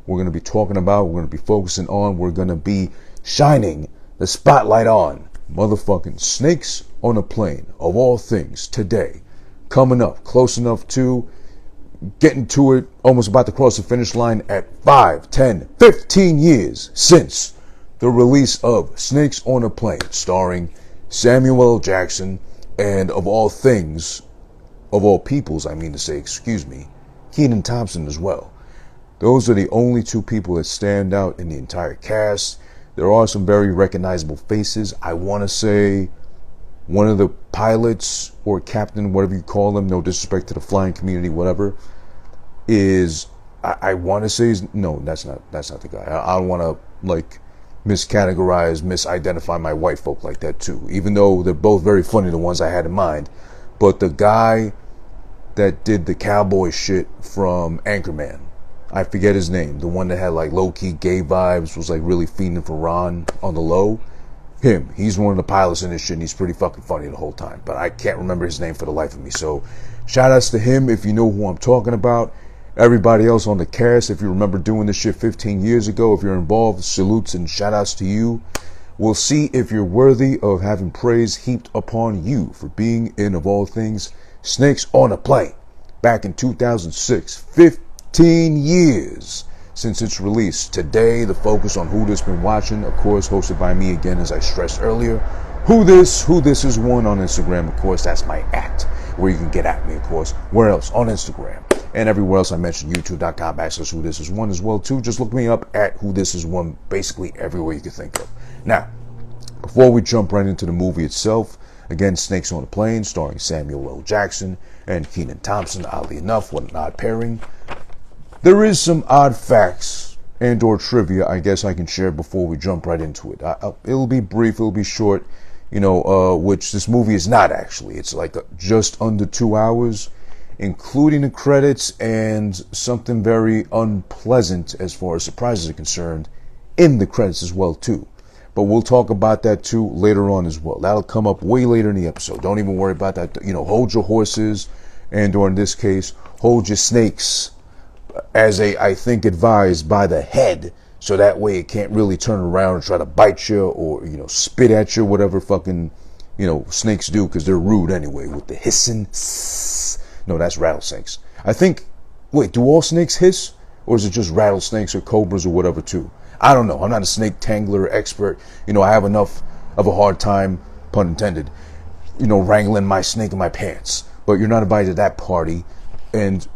we're going to be talking about, we're going to be focusing on, we're going to be shining the spotlight on motherfucking snakes on a plane, of all things, today. Coming up, close enough to getting to it, almost about to cross the finish line at 5, 10, 15 years since the release of Snakes on a Plane, starring Samuel L. Jackson, and of all things, of all peoples, I mean to say, excuse me, Keenan Thompson as well. Those are the only two people that stand out in the entire cast. There are some very recognizable faces. I want to say one of the pilots or captain, whatever you call them, no disrespect to the flying community, whatever, is, I want to say, no, that's not the guy. I don't want to, like, miscategorize, misidentify my white folk like that too, even though they're both very funny, the ones I had in mind. But the guy that did the cowboy shit from Anchorman, I forget his name, the one that had like low-key gay vibes, was like really fiending for Ron on the low, he's one of the pilots in this shit, and he's pretty fucking funny the whole time, but I can't remember his name for the life of me. So shout outs to him if you know who I'm talking about. Everybody else on the cast, if you remember doing this shit 15 years ago, if you're involved, salutes and shout outs to you. We'll see if you're worthy of having praise heaped upon you for being in, of all things, Snakes on a Plane back in 2006. 15 years since its release. Today, the focus on Who This Been Watching, of course, hosted by me again, as I stressed earlier. Who This Is One on Instagram, of course, that's my @ where you can get at me, of course. Where else? On Instagram. And everywhere else I mentioned, youtube.com/Who This Is One as well, too. Just look me up at Who This Is One, basically everywhere you can think of. Now, before we jump right into the movie itself, again, Snakes on a Plane, starring Samuel L. Jackson and Keenan Thompson. Oddly enough, what an odd pairing. There is some odd facts and or trivia I guess I can share before we jump right into it. It'll be brief, it'll be short, which this movie is not actually. It's like just under 2 hours, including the credits and something very unpleasant as far as surprises are concerned in the credits as well too. But we'll talk about that too later on as well. That'll come up way later in the episode. Don't even worry about that. Hold your horses, and or in this case, hold your snakes, as I think advised, by the head, so that way it can't really turn around and try to bite you or, spit at you, whatever fucking, snakes do, because they're rude anyway, with the hissing. No, that's rattlesnakes. I think, wait, do all snakes hiss? Or is it just rattlesnakes or cobras or whatever too? I don't know. I'm not a snake tangler expert. I have enough of a hard time, pun intended, wrangling my snake in my pants. But you're not invited to that party. And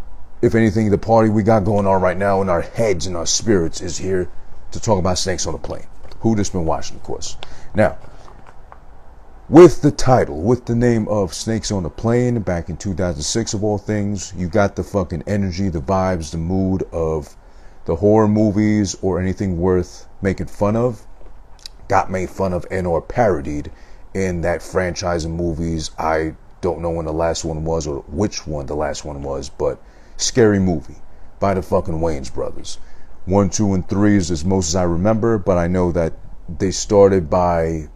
if anything, the party we got going on right now in our heads and our spirits is here to talk about Snakes on a Plane. Who This Been Watching, of course. Now, with the title, with the name of Snakes on a Plane, back in 2006 of all things, you got the fucking energy, the vibes, the mood of the horror movies or anything worth making fun of, got made fun of and or parodied in that franchise of movies. I don't know when the last one was or which one the last one was, but Scary Movie by the fucking Wayans brothers. 1, 2, and 3 is as most as I remember, but I know that they started by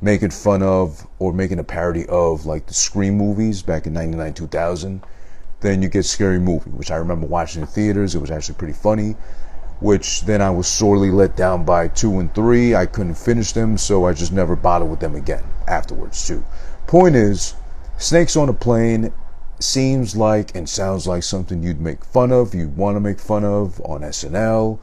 making fun of or making a parody of like the Scream movies back in 99, 2000. Then you get Scary Movie, which I remember watching in theaters. It was actually pretty funny, which then I was sorely let down by 2 and 3. I couldn't finish them, so I just never bothered with them again afterwards too. Point is, Snakes on a Plane seems like and sounds like something you'd make fun of, you'd want to make fun of on SNL.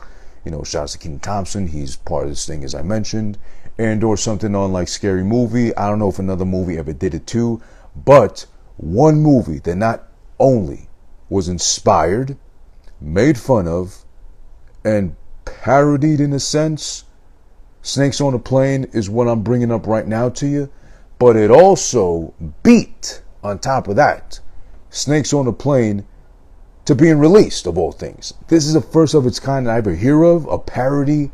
Shouts to Keenan Thompson, he's part of this thing as I mentioned. And or something on like Scary Movie. I don't know if another movie ever did it too, but one movie that not only was inspired, made fun of, and parodied in a sense, Snakes on a Plane is what I'm bringing up right now to you, but it also beat, on top of that, Snakes on a Plane to being released, of all things. This is the first of its kind I ever hear of, a parody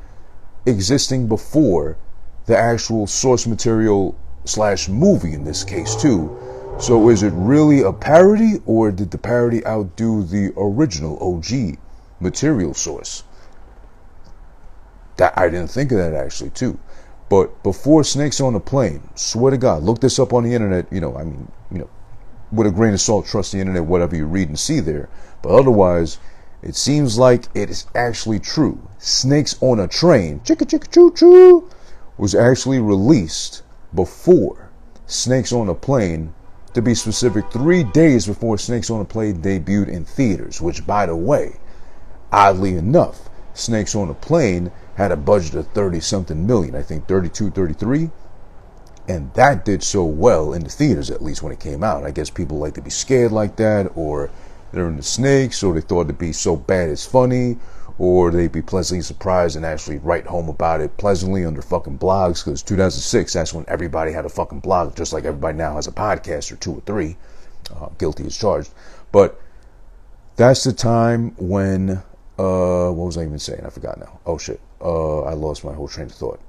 existing before the actual source material / movie in this case too. So is it really a parody, or did the parody outdo the original OG material source? That I didn't think of that actually too. But before Snakes on a Plane, swear to God, look this up on the internet, with a grain of salt, trust the internet, whatever you read and see there. But otherwise, It seems like it is actually true. Snakes on a Train, chicka chicka choo choo, was actually released before Snakes on a Plane, to be specific, 3 days before Snakes on a Plane debuted in theaters, which, by the way, oddly enough, Snakes on a Plane had a budget of 30-something million, I think 32, 33, and that did so well in the theaters, at least when it came out. I guess people like to be scared like that, or they're into snakes, or they thought it'd be so bad it's funny, or they'd be pleasantly surprised and actually write home about it pleasantly under fucking blogs, because 2006, that's when everybody had a fucking blog, just like everybody now has a podcast, or 2 or 3, guilty as charged. But that's the time when, what was I even saying? I forgot now. Oh shit, I lost my whole train of thought.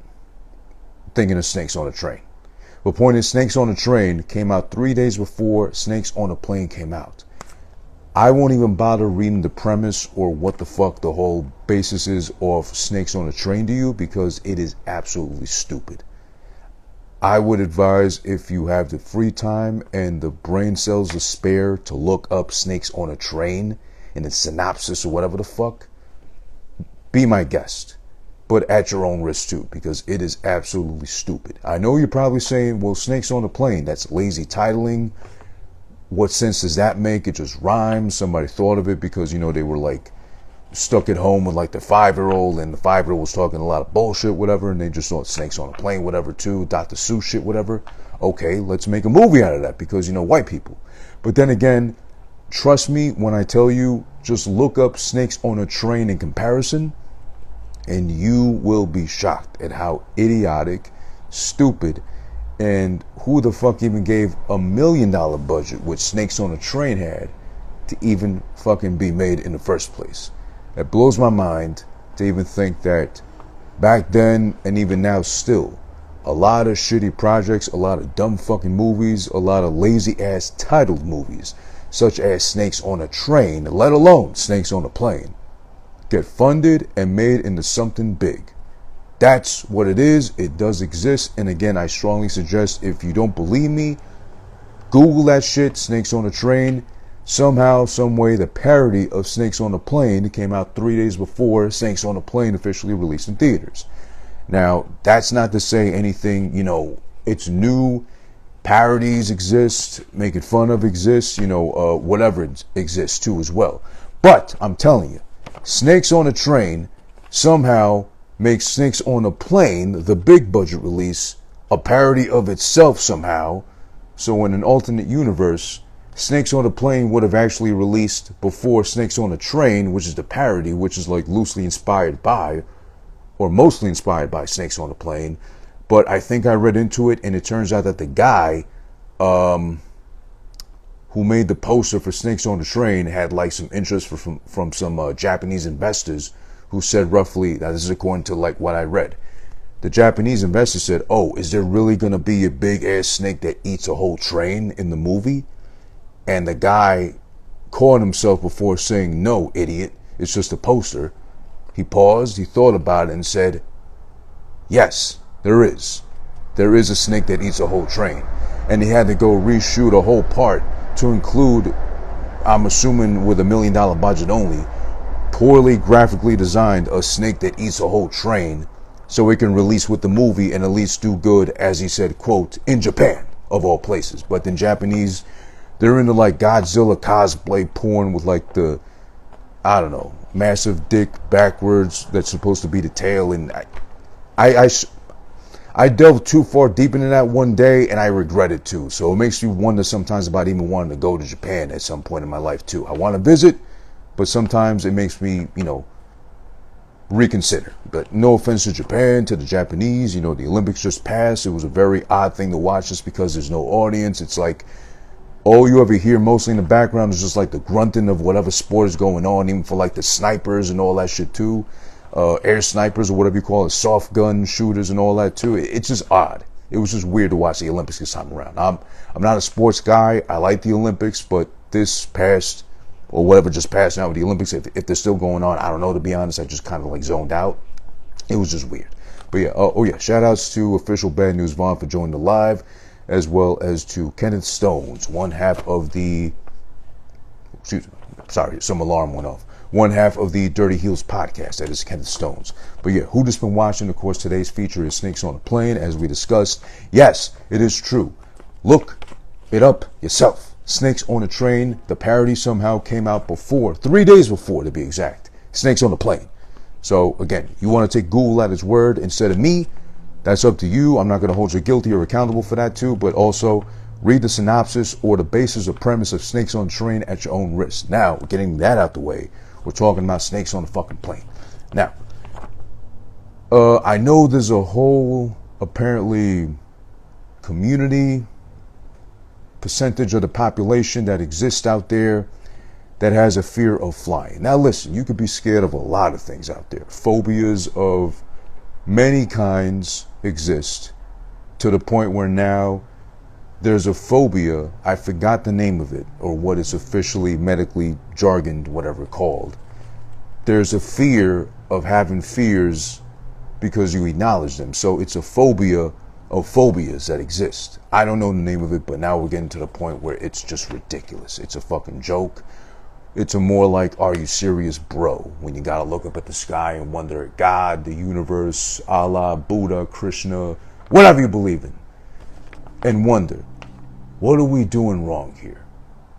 Thinking of Snakes on a Train. But point is, Snakes on a Train came out 3 days before Snakes on a Plane came out. I won't even bother reading the premise or what the fuck the whole basis is of Snakes on a Train to you, because it is absolutely stupid. I would advise, if you have the free time and the brain cells to spare, to look up Snakes on a Train in a synopsis or whatever the fuck. Be my guest, but at your own risk too, because it is absolutely stupid. I know you're probably saying, well, Snakes on a Plane, that's lazy titling. What sense does that make? It just rhymes. Somebody thought of it because, you know, they were like stuck at home with like the 5-year-old, and the 5-year-old was talking a lot of bullshit, whatever, and they just thought Snakes on a Plane, whatever, too, Dr. Seuss shit, whatever. Okay, let's make a movie out of that because, you know, white people. But then again, trust me when I tell you, just look up Snakes on a Train in comparison, and you will be shocked at how idiotic, stupid, and who the fuck even gave $1 million budget, which Snakes on a Train had, to even fucking be made in the first place. That blows my mind to even think that back then, and even now still, a lot of shitty projects, a lot of dumb fucking movies, a lot of lazy ass titled movies, such as Snakes on a Train, let alone Snakes on a Plane, get funded and made into something big. That's what it is. It does exist. And again, I strongly suggest, if you don't believe me, Google that shit, Snakes on a Train. Somehow, some way, the parody of Snakes on a Plane came out 3 days before Snakes on a Plane officially released in theaters. Now, that's not to say anything, you know, it's new. Parodies exist, making fun of exists, you know, whatever exists too as well. But I'm telling you, Snakes on a Train somehow makes Snakes on a Plane, the big budget release, a parody of itself somehow. So in an alternate universe, Snakes on a Plane would have actually released before Snakes on a Train, which is the parody, which is like loosely inspired by, or mostly inspired by, Snakes on a Plane. But I think I read into it, and it turns out that the guy who made the poster for Snakes on a Train had like some interest from some Japanese investors, who said roughly, now this is according to like what I read, the Japanese investor said, oh, is there really going to be a big ass snake that eats a whole train in the movie? And the guy caught himself before saying, no, idiot, it's just a poster. He paused, he thought about it, and said, yes, there is. There is a snake that eats a whole train. And he had to go reshoot a whole part to include, I'm assuming with $1 million budget only, poorly graphically designed a snake that eats a whole train, so it can release with the movie and at least do good, as he said, quote, in Japan, of all places. But then Japanese, they're into like Godzilla cosplay porn with like the, I don't know, massive dick backwards that's supposed to be the tail. And I delved too far deep into that one day, and I regret it too. So it makes me wonder sometimes about even wanting to go to Japan at some point in my life too. I want to visit, but sometimes it makes me, you know, reconsider. But no offense to Japan, to the Japanese, you know, the Olympics just passed. It was a very odd thing to watch just because there's no audience. It's like all you ever hear mostly in the background is just like the grunting of whatever sport is going on, even for like the snipers and all that shit too. Air snipers or whatever you call it, soft gun shooters and all that too. It's just odd. It was just weird to watch the Olympics this time around. I'm not a sports guy. I like the Olympics, but this past, or whatever just passed now with the Olympics, if they're still going on, I don't know, to be honest. I just kind of like zoned out. It was just weird. But yeah, oh yeah, shout outs to official Bad News Vaughn for joining the live, as well as to Kenneth Stones, one half of the, excuse me, sorry, some alarm went off. one half of the Dirty Heels podcast. That is Kenneth Stones. But yeah, who just been watching? Of course, today's feature is Snakes on a Plane, as we discussed. Yes, it is true. Look it up yourself. Snakes on a Train. The parody somehow came out before, 3 days before to be exact. Snakes on a Plane. So again, you want to take Google at its word instead of me. That's up to you. I'm not going to hold you guilty or accountable for that too, but also read the synopsis or the basis or premise of Snakes on a Train at your own risk. Now, getting that out the way, we're talking about snakes on a fucking plane. Now, I know there's a whole, apparently, community percentage of the population that exists out there that has a fear of flying. Now listen, you could be scared of a lot of things out there. Phobias of many kinds exist to the point where now there's a phobia, I forgot the name of it, or what it's officially medically jargoned, whatever called. There's a fear of having fears because you acknowledge them. So it's a phobia of phobias that exist. I don't know the name of it, but now we're getting to the point where it's just ridiculous. It's a fucking joke. It's a more like, are you serious, bro? When you gotta look up at the sky and wonder at God, the universe, Allah, Buddha, Krishna, whatever you believe in, and wonder, what are we doing wrong here?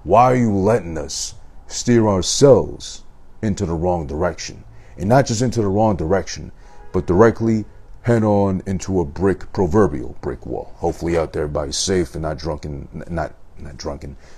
Why are you letting us steer ourselves into the wrong direction? And not just into the wrong direction, but directly head on into a proverbial brick wall. Hopefully out there everybody's safe and not drunken.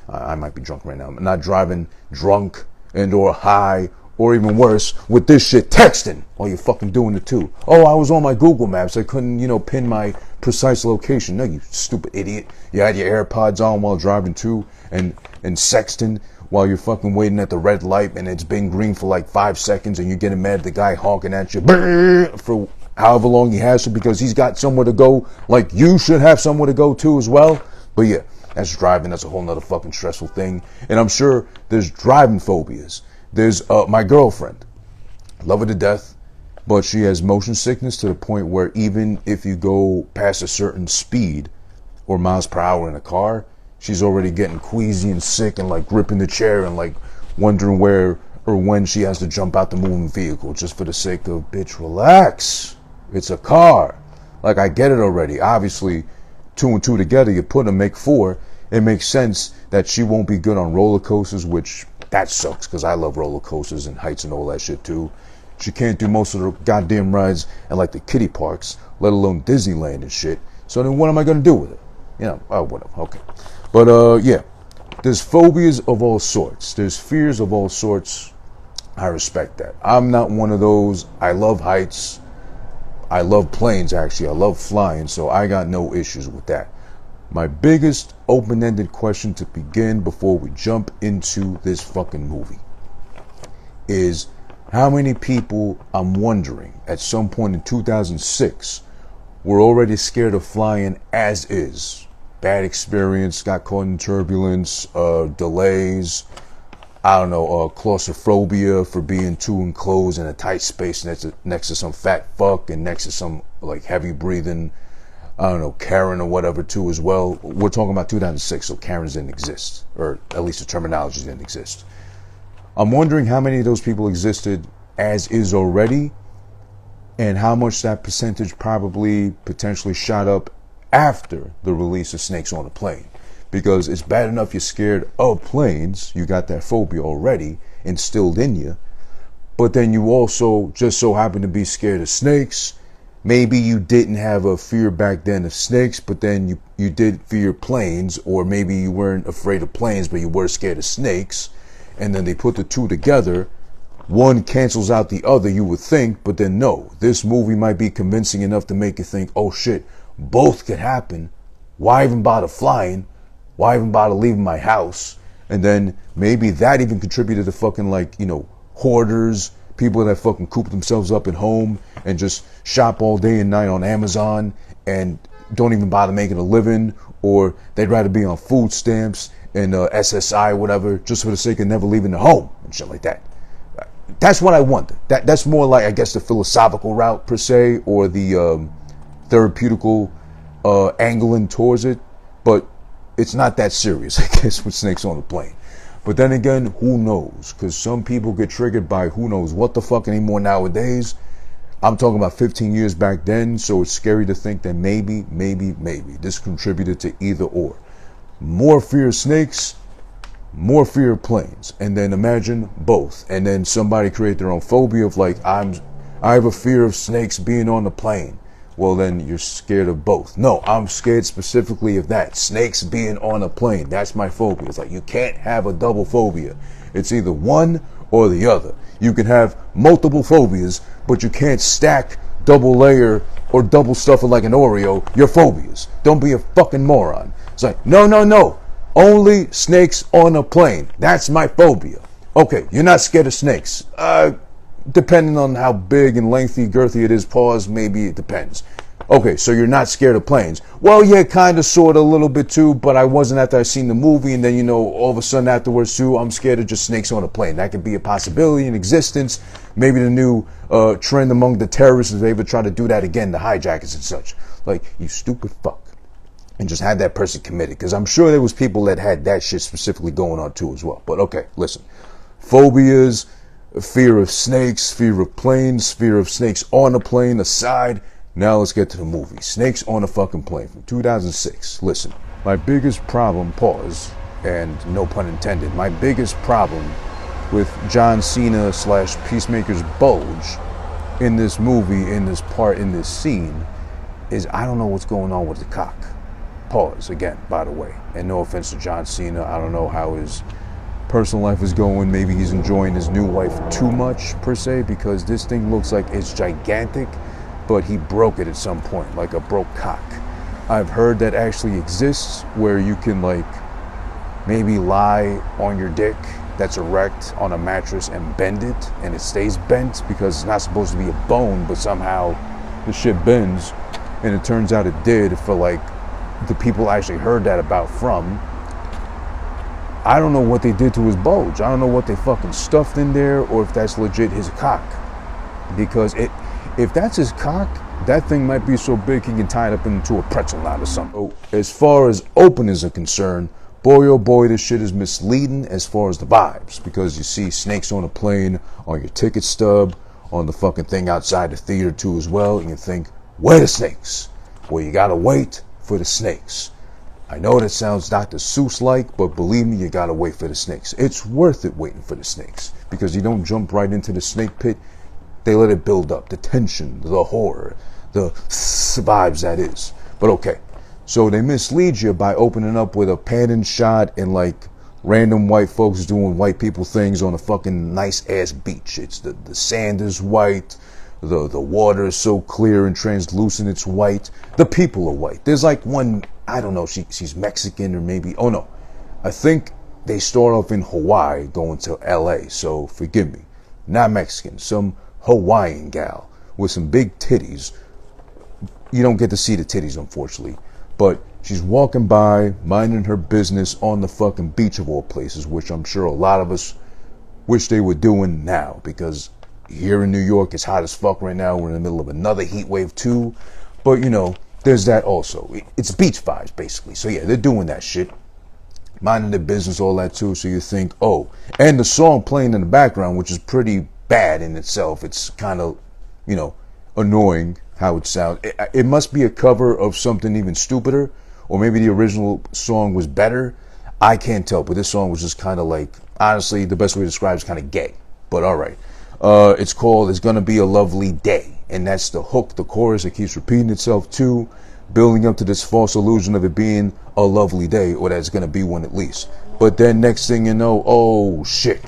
I might be drunk right now. I'm not driving drunk and or high, or even worse, with this shit texting while you're fucking doing it too. Oh, I was on my Google Maps. I couldn't, pin my precise location. No, you stupid idiot. You had your AirPods on while driving too, and sexting while you're fucking waiting at the red light, and it's been green for like 5 seconds, and you're getting mad at the guy honking at you for however long he has to, because he's got somewhere to go, like you should have somewhere to go too as well. But yeah, that's driving. That's a whole nother fucking stressful thing. And I'm sure there's driving phobias. There's my girlfriend. Love her to death. But she has motion sickness to the point where even if you go past a certain speed or miles per hour in a car, she's already getting queasy and sick and like gripping the chair and like wondering where or when she has to jump out the moving vehicle just for the sake of, bitch, relax. It's a car. Like, I get it already. Obviously, 2 and 2 together, you put them, make 4. It makes sense that she won't be good on roller coasters, which that sucks because I love roller coasters and heights and all that shit too. She can't do most of the goddamn rides at like the kiddie parks, let alone Disneyland and shit. So then what am I going to do with it? Whatever. Okay. But yeah, there's phobias of all sorts. There's fears of all sorts. I respect that. I'm not one of those. I love heights. I love planes, actually. I love flying, so I got no issues with that. My biggest open-ended question to begin before we jump into this fucking movie is how many people, I'm wondering, at some point in 2006 were already scared of flying as is. Bad experience, got caught in turbulence, delays, claustrophobia for being too enclosed in a tight space next to some fat fuck and next to some like heavy breathing, Karen or whatever too as well. We're talking about 2006, so Karens didn't exist, or at least the terminology didn't exist. I'm wondering how many of those people existed as is already, and how much that percentage probably potentially shot up after the release of Snakes on a Plane. Because it's bad enough you're scared of planes, you got that phobia already instilled in you, but then you also just so happen to be scared of snakes. Maybe you didn't have a fear back then of snakes, but then you did fear planes, or maybe you weren't afraid of planes, but you were scared of snakes, and then they put the two together. One cancels out the other, you would think, but then no, this movie might be convincing enough to make you think, oh shit, both could happen. Why even bother flying? Why even bother leaving my house? And then maybe that even contributed to fucking hoarders, people that fucking coop themselves up at home and just shop all day and night on Amazon and don't even bother making a living, or they'd rather be on food stamps and SSI, whatever, just for the sake of never leaving the home and shit like that. That's what I wonder. That's more like, I guess, the philosophical route per se, or the therapeutical angling towards it. But it's not that serious, I guess, with Snakes on a Plane. But then again, who knows? Because some people get triggered by who knows what the fuck anymore nowadays. I'm talking about 15 years back then, so it's scary to think that maybe this contributed to either or. More fear of snakes, more fear of planes. And then imagine both. And then somebody create their own phobia of like, I have a fear of snakes being on the plane. Well, then you're scared of both. No, I'm scared specifically of that. Snakes being on a plane. That's my phobia. It's like you can't have a double phobia. It's either one or the other. You can have multiple phobias, but you can't stack, double layer, or double stuff it like an Oreo your phobias. Don't be a fucking moron. It's like, no. Only snakes on a plane. That's my phobia. Okay, you're not scared of snakes. Depending on how big and lengthy, girthy it is, pause, maybe it depends. Okay, so you're not scared of planes. Well, yeah, kind of, sort of, a little bit too, but I wasn't after I seen the movie, and then, you know, all of a sudden afterwards too, I'm scared of just snakes on a plane. That could be a possibility in existence. Maybe the new trend among the terrorists, if they ever try to do that again, the hijackers and such. Like, you stupid fuck. And just had that person committed, because I'm sure there was people that had that shit specifically going on too as well. But okay, listen. Phobias, fear of snakes, fear of planes, fear of snakes on a plane aside. Now let's get to the movie. Snakes on a fucking Plane from 2006. Listen, my biggest problem, pause, and no pun intended, my biggest problem with John Cena / Peacemaker's bulge in this movie, in this part, in this scene, is I don't know what's going on with the cock. Pause again, by the way. And no offense to John Cena, I don't know how his personal life is going. Maybe he's enjoying his new wife too much, per se, because this thing looks like it's gigantic, but he broke it at some point, like a broke cock. I've heard that actually exists, where you can, like, maybe lie on your dick that's erect on a mattress and bend it, and it stays bent because it's not supposed to be a bone, but somehow the shit bends, and it turns out it did for, like, the people I actually heard that about from. I don't know what they did to his bulge. I don't know what they fucking stuffed in there, or if that's legit his cock. Because if that's his cock, that thing might be so big he can tie it up into a pretzel knot or something. So, as far as openers are concerned, boy oh boy, this shit is misleading as far as the vibes. Because you see snakes on a plane, on your ticket stub, on the fucking thing outside the theater too as well, and you think, where the snakes? Well, you gotta wait for the snakes. I know that sounds Dr. Seuss-like, but believe me, you gotta wait for the snakes. It's worth it waiting for the snakes, because you don't jump right into the snake pit. They let it build up, the tension, the horror, the vibes that is. But okay, so they mislead you by opening up with a panning shot and like random white folks doing white people things on a fucking nice ass beach. It's the sand is white, the water is so clear and translucent it's white. The people are white. There's like one, I don't know, she's Mexican or maybe, oh no, I think they start off in Hawaii going to LA, so forgive me. Not Mexican, some Hawaiian gal with some big titties. You don't get to see the titties, unfortunately, but she's walking by, minding her business on the fucking beach of all places, which I'm sure a lot of us wish they were doing now, because here in New York it's hot as fuck right now. We're in the middle of another heat wave too, but you know, there's that also. It's beach vibes basically. So yeah, they're doing that shit, minding their business, all that too. So you think, oh, and the song playing in the background, which is pretty bad in itself. It's kind of, you know, annoying how it sounds. It must be a cover of something even stupider, or maybe the original song was better. I can't tell, but this song was just kind of like, honestly, the best way to describe it is kind of gay, but all right. It's called It's Gonna Be a Lovely Day, and that's the hook, the chorus. It keeps repeating itself too, building up to this false illusion of it being a lovely day, or that it's gonna be one at least. But then next thing you know, oh shit,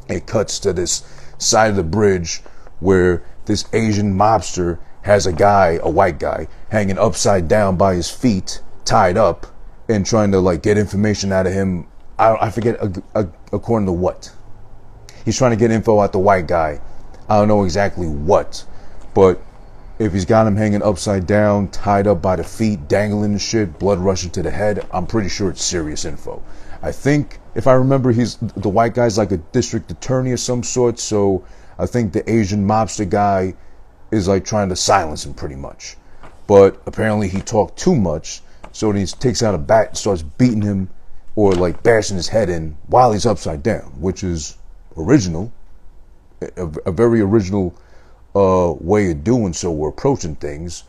it cuts to this side of the bridge where this Asian mobster has a guy, a white guy, hanging upside down by his feet, tied up, and trying to like get information out of him. I forget according to what. He's trying to get info out the white guy. I don't know exactly what, but if he's got him hanging upside down, tied up by the feet, dangling and shit, blood rushing to the head, I'm pretty sure it's serious info. I think, if I remember, the white guy's like a district attorney of some sort, so I think the Asian mobster guy is like trying to silence him pretty much. But apparently he talked too much, so he takes out a bat and starts beating him or like bashing his head in while he's upside down, which is original, a very original way of doing so or approaching things.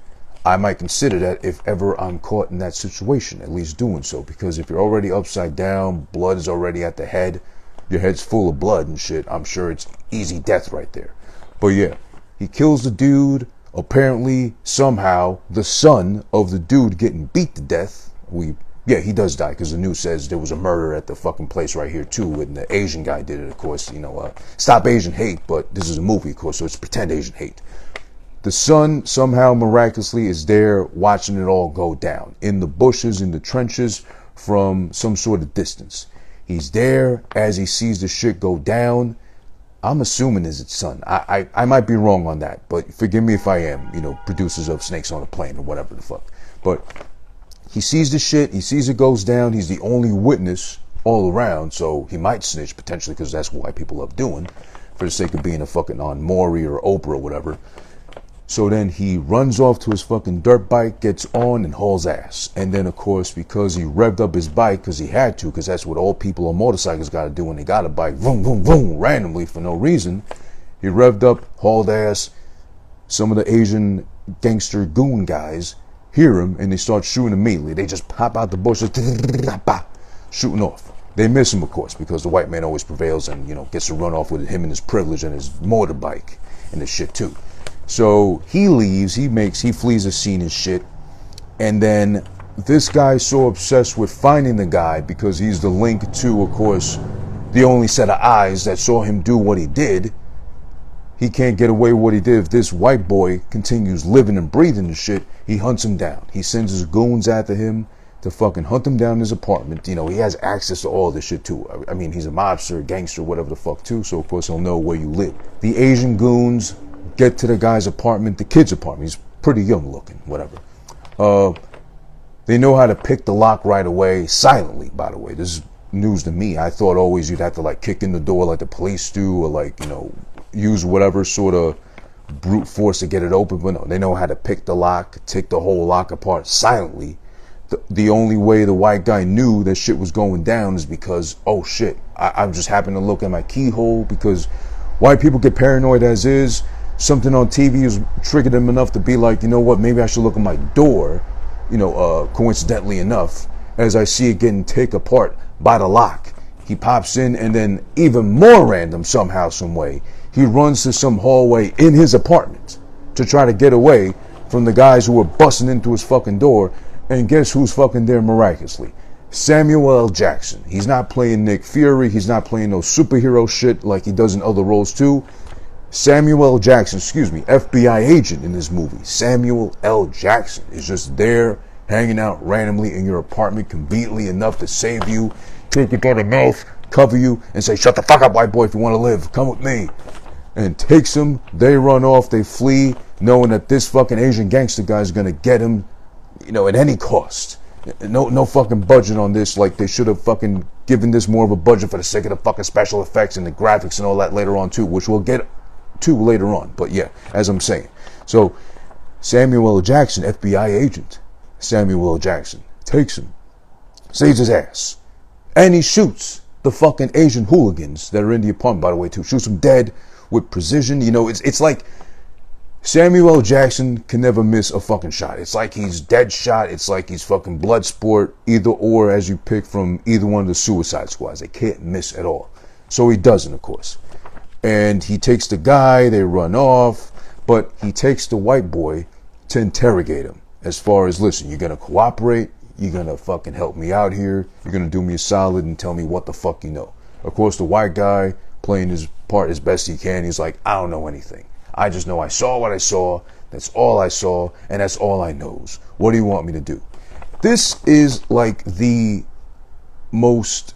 I might consider that if ever I'm caught in that situation, at least doing so, because if you're already upside down, blood is already at the head, your head's full of blood and shit, I'm sure it's easy death right there. But yeah, he kills the dude. Apparently, somehow, the son of the dude getting beat to death, he does die, because the news says there was a murder at the fucking place right here too, and the Asian guy did it, of course. Stop Asian hate, but this is a movie, of course, so it's pretend Asian hate. The son somehow miraculously is there watching it all go down in the bushes, in the trenches, from some sort of distance. He's there as he sees the shit go down. I'm assuming is its son. I might be wrong on that, but forgive me if I am, producers of Snakes on a Plane or whatever the fuck. But he sees the shit, he sees it goes down, he's the only witness all around, so he might snitch potentially, because that's what white people love doing, for the sake of being a fucking on Maury or Oprah or whatever. So then he runs off to his fucking dirt bike, gets on and hauls ass. And then, of course, because he revved up his bike, because he had to, because that's what all people on motorcycles got to do when they got a bike, vroom, vroom, vroom, randomly for no reason. He revved up, hauled ass. Some of the Asian gangster goon guys hear him, and they start shooting immediately. They just pop out the bushes, shooting off. They miss him, of course, because the white man always prevails and, gets to run off with him and his privilege and his motorbike and his shit, too. So he leaves, he flees the scene and shit. And then this guy's so obsessed with finding the guy, because he's the link to, of course, the only set of eyes that saw him do what he did. He can't get away with what he did. If this white boy continues living and breathing the shit, he hunts him down. He sends his goons after him to fucking hunt him down in his apartment. He has access to all this shit too. I mean, he's a mobster, gangster, whatever the fuck too, so of course he'll know where you live. The Asian goons get to the guy's apartment, the kid's apartment. He's pretty young looking, whatever. They know how to pick the lock right away, silently, by the way. This is news to me. I thought always you'd have to kick in the door like the police do, or use whatever sort of brute force to get it open. But no, they know how to pick the lock, take the whole lock apart silently. The only way the white guy knew that shit was going down is because, oh shit, I just happened to look at my keyhole, because white people get paranoid as is. Something on TV has triggered him enough to be like, you know what, maybe I should look at my door, coincidentally enough, as I see it getting taken apart by the lock. He pops in, and then even more random somehow, some way, he runs to some hallway in his apartment to try to get away from the guys who were busting into his fucking door. And guess who's fucking there miraculously? Samuel L. Jackson. He's not playing Nick Fury. He's not playing no superhero shit like he does in other roles too. Samuel L. Jackson, FBI agent in this movie. Samuel L. Jackson is just there hanging out randomly in your apartment, conveniently enough to save you, take you by the mouth, cover you, and say, shut the fuck up, white boy, if you want to live. Come with me. And takes him. They run off. They flee, knowing that this fucking Asian gangster guy is going to get him, at any cost. No fucking budget on this. Like, they should have fucking given this more of a budget for the sake of the fucking special effects and the graphics and all that later on too, which we'll get to later on. But yeah, as I'm saying. So, Samuel L. Jackson, FBI agent, Samuel L. Jackson, takes him, saves his ass, and he shoots the fucking Asian hooligans that are in the apartment, by the way, too. Shoots them dead with precision. It's like Samuel L. Jackson can never miss a fucking shot. It's like he's dead shot. It's like he's fucking blood sport, either or, as you pick from either one of the Suicide Squads. They can't miss at all. So he doesn't, of course. And he takes the guy, they run off, but he takes the white boy to interrogate him. As far as, listen, you're going to cooperate, you're going to fucking help me out here, you're going to do me a solid and tell me what the fuck you know. Of course, the white guy, playing his part as best he can, he's like, I don't know anything. I just know I saw what I saw, that's all I saw, and that's all I knows. What do you want me to do? This is like the most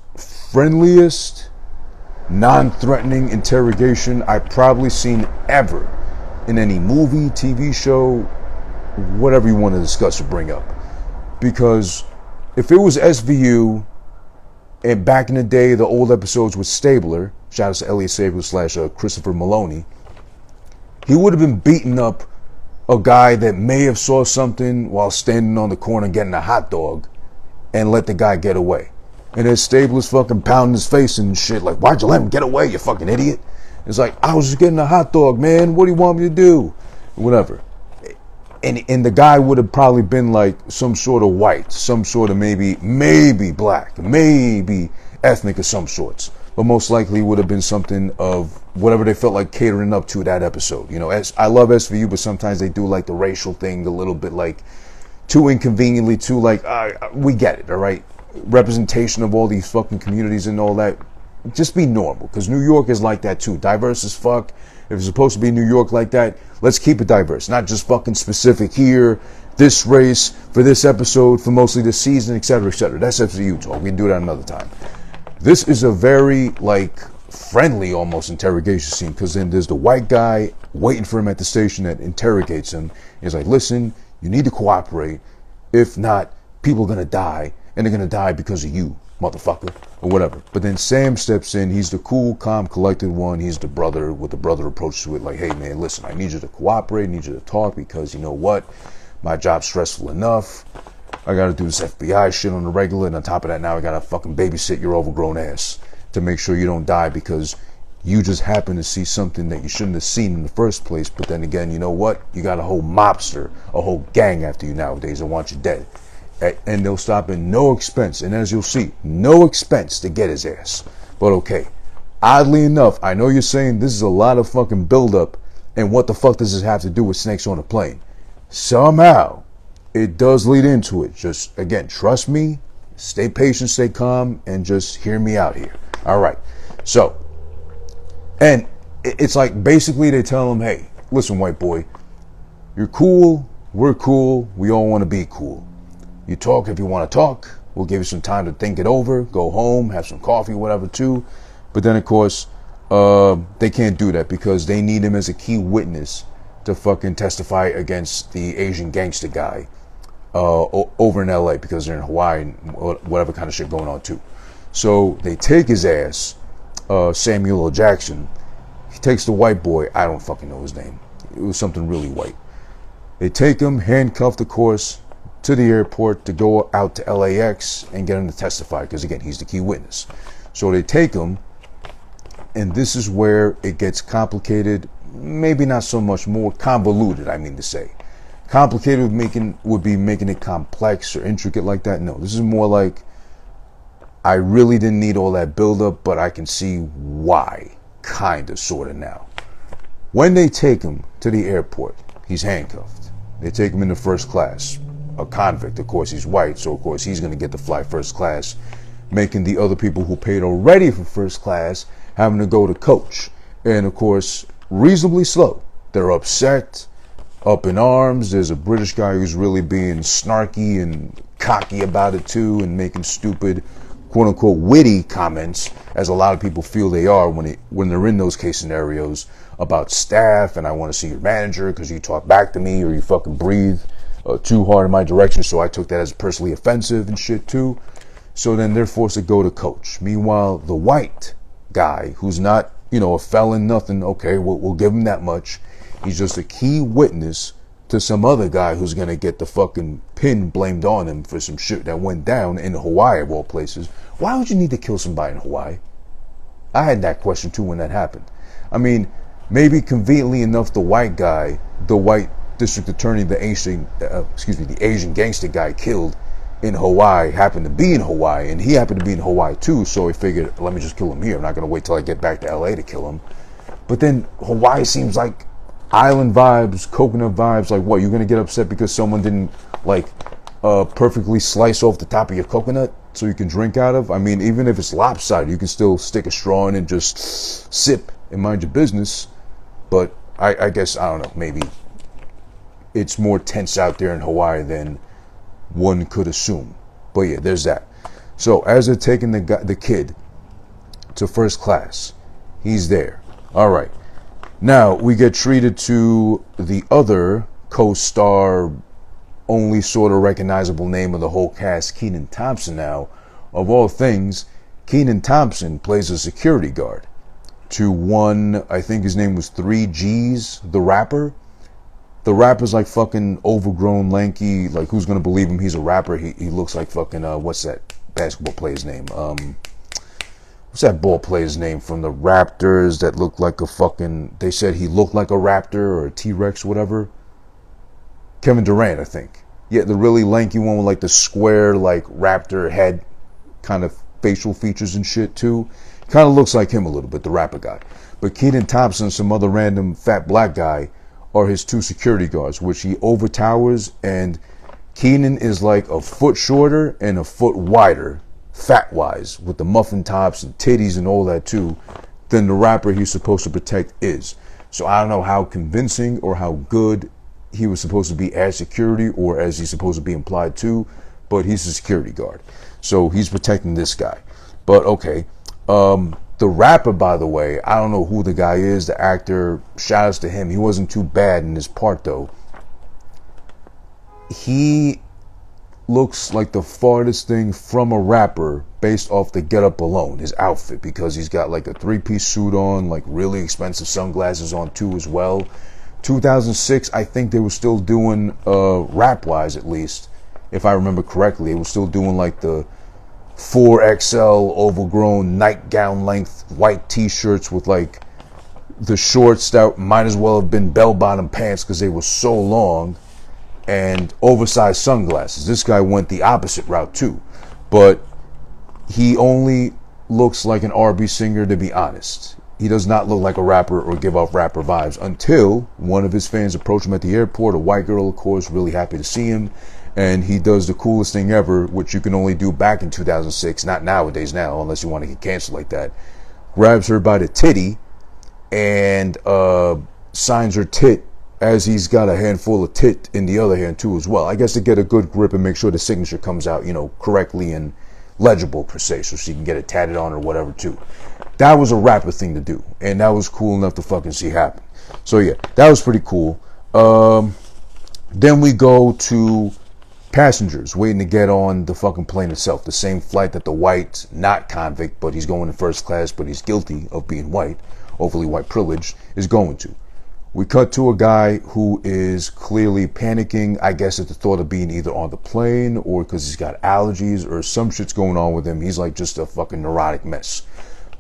friendliest, non-threatening interrogation I've probably seen ever in any movie, TV show, whatever you want to discuss or bring up. Because if it was SVU, and back in the day, the old episodes with Stabler, shout out to Elliot Stabler / Christopher Maloney, he would have been beating up a guy that may have saw something while standing on the corner getting a hot dog and let the guy get away. And his stable is fucking pounding his face and shit. Like, why'd you let him get away, you fucking idiot? It's like, I was just getting a hot dog, man. What do you want me to do? Whatever. And the guy would have probably been like some sort of white, some sort of maybe black, maybe ethnic of some sorts. But most likely would have been something of whatever they felt like catering up to that episode. You know, I love SVU, but sometimes they do like the racial thing a little bit like too inconveniently, too like, we get it, all right? Representation of all these fucking communities and all that. Just be normal, because New York is like that too. Diverse as fuck. If it's supposed to be New York like that, let's keep it diverse. Not just fucking specific here, this race, for this episode, for mostly this season, etc., etc. That's SVU talk. We can do that another time. This is a very, like, friendly almost interrogation scene, because then there's the white guy waiting for him at the station that interrogates him. He's like, listen, you need to cooperate. If not, people are going to die, and they're going to die because of you, motherfucker, or whatever. But then Sam steps in. He's the cool, calm, collected one. He's the brother with the brother approach to it, like, hey, man, listen, I need you to cooperate. I need you to talk, because you know what? My job's stressful enough. I got to do this FBI shit on the regular, and on top of that, now I got to fucking babysit your overgrown ass to make sure you don't die because you just happen to see something that you shouldn't have seen in the first place. But then again, you know what? You got a whole mobster, a whole gang after you nowadays that want you dead. And they'll stop at no expense. And as you'll see, no expense to get his ass. But okay, oddly enough, I know you're saying this is a lot of fucking buildup, and what the fuck does this have to do with snakes on a plane? Somehow, it does lead into it. Just, again, trust me, stay patient, stay calm, and just hear me out here. All right. So, and it's like basically they tell him, hey, listen, white boy, you're cool, we're cool, we all want to be cool. You talk if you want to talk. We'll give you some time to think it over, go home, have some coffee, whatever, too. But then, of course, they can't do that because they need him as a key witness to fucking testify against the Asian gangster guy over in LA, because they're in Hawaii and whatever kind of shit going on, too. So they take his ass, Samuel L. Jackson. He takes the white boy. I don't fucking know his name. It was something really white. They take him, handcuffed, of course, to the airport to go out to LAX and get him to testify, because again, he's the key witness. So they take him, and this is where it gets complicated, maybe not so much, more convoluted, I mean to say. Complicated would be making it complex or intricate like that. No, this is more like, I really didn't need all that buildup, but I can see why, kind of, sort of now. When they take him to the airport, he's handcuffed. They take him into first class. A convict, of course, he's white, so of course he's going to get to fly first class, making the other people who paid already for first class having to go to coach. And of course, reasonably slow. They're upset, up in arms. There's a British guy who's really being snarky and cocky about it too, and making stupid, quote unquote, witty comments, as a lot of people feel they are when they're in those case scenarios, about staff, and I want to see your manager because you talk back to me or you fucking breathe too hard in my direction, so I took that as personally offensive and shit too. So then they're forced to go to coach. Meanwhile, the white guy, who's not, a felon, nothing, okay, we'll give him that much. He's just a key witness to some other guy who's going to get the fucking pin blamed on him for some shit that went down in Hawaii, of all places. Why would you need to kill somebody in Hawaii? I had that question too when that happened. I mean, maybe conveniently enough, the white guy, the white district attorney, the Asian gangster guy killed in Hawaii happened to be in Hawaii, and he happened to be in Hawaii too, so he figured, let me just kill him here. I'm not going to wait till I get back to LA to kill him. But then Hawaii seems like island vibes, coconut vibes. Like, what, you're going to get upset because someone didn't, perfectly slice off the top of your coconut so you can drink out of? I mean, even if it's lopsided, you can still stick a straw in and just sip and mind your business. But I guess, I don't know, maybe it's more tense out there in Hawaii than one could assume. But yeah, there's that. So as they're taking the kid to first class, he's there. All right. Now we get treated to the other co-star, only sort of recognizable name of the whole cast, Keenan Thompson. Now, of all things, Keenan Thompson plays a security guard to one, I think his name was 3Gs, the rapper. The rapper's like fucking overgrown, lanky, like who's gonna believe him? He's a rapper. He looks like fucking, what's that? basketball player's name? What's that ball player's name from the Raptors that looked like a fucking... They said he looked like a raptor or a T-Rex, whatever. Kevin Durant, I think. Yeah, the really lanky one with like the square, like raptor head kind of facial features and shit too. Kind of looks like him a little bit, the rapper guy. But Keenan Thompson and some other random fat black guy are his two security guards, which he overtowers, and Keenan is like a foot shorter and a foot wider, fat-wise, with the muffin tops and titties and all that too, than the rapper he's supposed to protect is. So I don't know how convincing or how good he was supposed to be as security, or as he's supposed to be implied to, but he's a security guard. So he's protecting this guy. But okay, the rapper, by the way, I don't know who the guy is, the actor, shout outs to him. He wasn't too bad in his part though. He looks like the farthest thing from a rapper based off the getup alone, his outfit, because he's got like a three-piece suit on, like really expensive sunglasses on too as well. 2006, I think they were still doing, rap-wise at least, if I remember correctly, they were still doing like the 4XL overgrown nightgown length white t-shirts with like the shorts that might as well have been bell-bottom pants because they were so long, and oversized sunglasses. This guy went the opposite route too, but he only looks like an R&B singer, to be honest. He does not look like a rapper or give off rapper vibes until one of his fans approached him at the airport, a white girl, of course, really happy to see him, and he does the coolest thing ever, which you can only do back in 2006, not nowadays now, unless you want to get canceled like that. Grabs her by the titty and signs her tit as he's got a handful of tit in the other hand too as well. I guess to get a good grip and make sure the signature comes out, you know, correctly and legible per se, so she can get it tatted on or whatever too. That was a rapper thing to do, and that was cool enough to fucking see happen. So yeah, that was pretty cool. Then we go to passengers waiting to get on the fucking plane itself, the same flight that the white, not convict, but he's going in first class, but he's guilty of being white, overly white privileged, is going to. We cut to a guy who is clearly panicking, I guess at the thought of being either on the plane or because he's got allergies or some shit's going on with him. He's like just a fucking neurotic mess.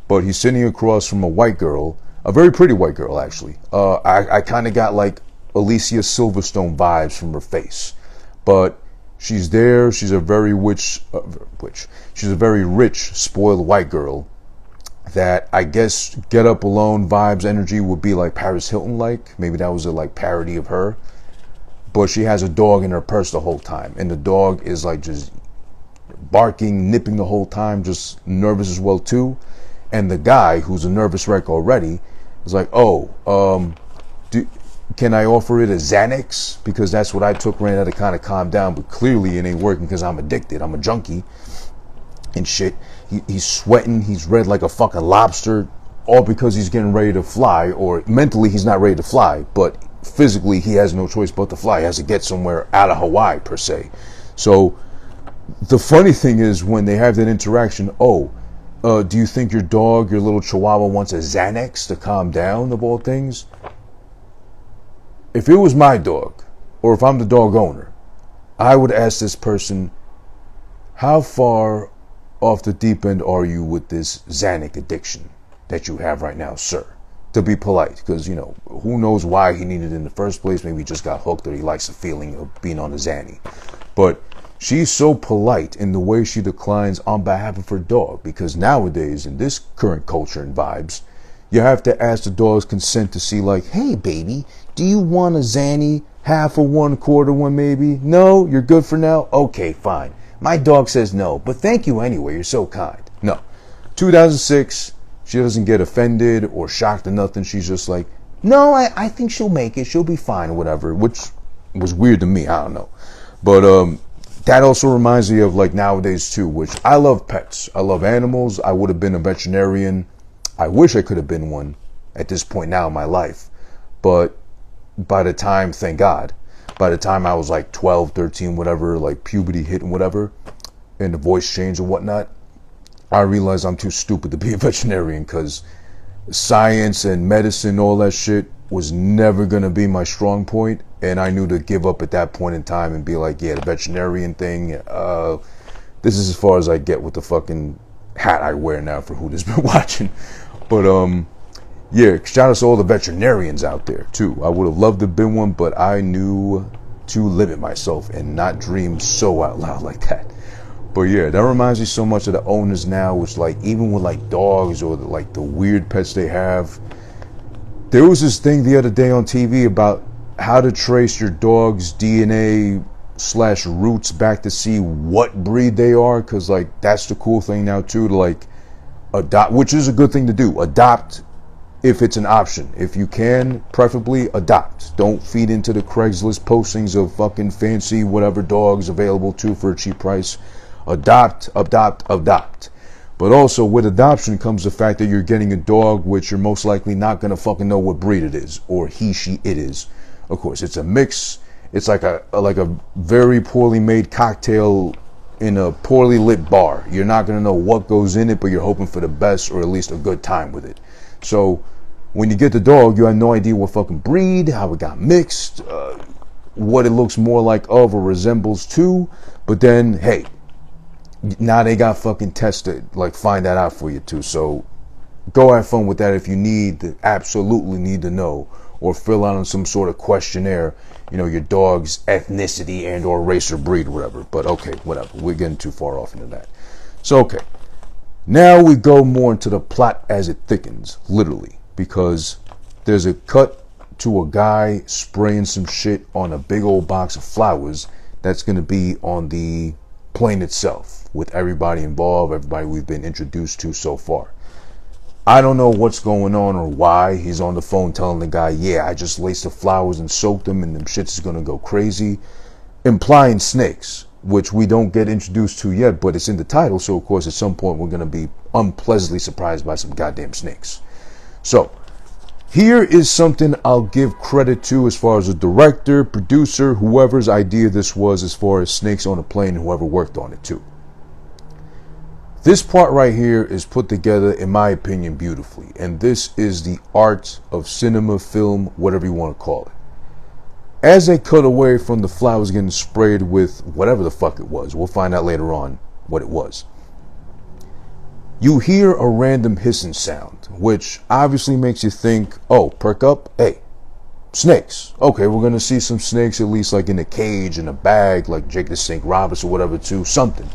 But he's sitting across from a white girl, a very pretty white girl actually. I kind of got like Alicia Silverstone vibes from her face. But she's there, she's a very she's a very rich, spoiled white girl that I guess get up alone vibes energy would be like Paris Hilton like. Maybe that was a like parody of her. But she has a dog in her purse the whole time, and the dog is like just barking, nipping the whole time, just nervous as well too. And the guy, who's a nervous wreck already, is like, can I offer it a Xanax? Because that's what I took right now to kind of calm down, but clearly it ain't working because I'm addicted. I'm a junkie and shit. He's sweating. He's red like a fucking lobster, all because he's getting ready to fly, or mentally he's not ready to fly, but physically he has no choice but to fly. He has to get somewhere out of Hawaii, per se. So the funny thing is when they have that interaction, do you think your dog, your little chihuahua, wants a Xanax to calm down, of all things? If it was my dog, or if I'm the dog owner, I would ask this person, how far off the deep end are you with this Xanax addiction that you have right now, sir? To be polite, because, you know, who knows why he needed it in the first place. Maybe he just got hooked, or he likes the feeling of being on a Xanny. But she's so polite in the way she declines on behalf of her dog, because nowadays, in this current culture and vibes, you have to ask the dog's consent to see, like, hey, baby, do you want a Xanny? Half or 1/4 one, maybe? No? You're good for now? Okay, fine. My dog says no, but thank you anyway. You're so kind. No. 2006, she doesn't get offended or shocked or nothing. She's just like, no, I think she'll make it. She'll be fine or whatever, which was weird to me. I don't know. But that also reminds me of like nowadays too, which I love pets. I love animals. I would have been a veterinarian. I wish I could have been one at this point now in my life. But by the time, thank God, by the time I was like 12, 13, whatever, like puberty hit and whatever, and the voice changed and whatnot, I realized I'm too stupid to be a veterinarian, because science and medicine, all that shit was never going to be my strong point. And I knew to give up at that point in time and be like, yeah, the veterinarian thing, this is as far as I get with the fucking hat I wear now for who has been watching. But yeah, shout out to all the veterinarians out there too. I would have loved to have been one, but I knew to limit myself and not dream so out loud like that. But yeah, that reminds me so much of the owners now, which like even with like dogs or like the weird pets they have. There was this thing the other day on TV about how to trace your dog's DNA / roots back to see what breed they are, because like that's the cool thing now too, to like adopt, which is a good thing to do. Adopt if it's an option. If you can, preferably adopt. Don't feed into the Craigslist postings of fucking fancy whatever dogs available to for a cheap price. Adopt. But also with adoption comes the fact that you're getting a dog which you're most likely not going to fucking know what breed it is, or he, she, it is. Of course, it's a mix. It's like a very poorly made cocktail in a poorly lit bar. You're not going to know what goes in it, but you're hoping for the best, or at least a good time with it. So when you get the dog, you have no idea what fucking breed, how it got mixed, what it looks more like of or resembles to. But then, hey, now they got fucking tested, like find that out for you too. So go have fun with that if you absolutely need to know, or fill out on some sort of questionnaire, you know, your dog's ethnicity and or race or breed, whatever. But okay, whatever. We're getting too far off into that. So okay, now we go more into the plot as it thickens, literally, because there's a cut to a guy spraying some shit on a big old box of flowers that's going to be on the plane itself, with everybody involved, everybody we've been introduced to so far. I don't know what's going on or why he's on the phone telling the guy, yeah, I just laced the flowers and soaked them and them shits is gonna go crazy, implying snakes, which we don't get introduced to yet, but it's in the title, so of course at some point we're gonna be unpleasantly surprised by some goddamn snakes. So here is something I'll give credit to as far as the director, producer, whoever's idea this was as far as snakes on a plane, and whoever worked on it too. This part right here is put together, in my opinion, beautifully. And this is the art of cinema, film, whatever you want to call it. As they cut away from the flowers getting sprayed with whatever the fuck it was, we'll find out later on what it was, you hear a random hissing sound, which obviously makes you think, oh, perk up, hey, snakes. Okay, we're going to see some snakes, at least like in a cage, in a bag, like Jake the Snake Roberts or whatever too, something.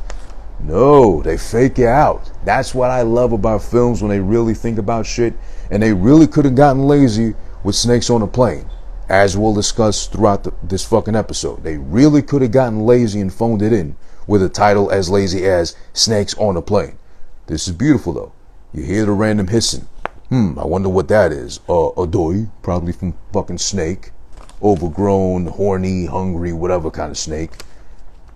No, they fake it out. That's what I love about films, when they really think about shit, and they really could have gotten lazy with snakes on a plane, as we'll discuss throughout this fucking episode. They really could have gotten lazy and phoned it in with a title as lazy as Snakes on a Plane. This is beautiful though. You hear the random hissing. I wonder what that is. A doy, probably from fucking snake. Overgrown, horny, hungry, whatever kind of snake.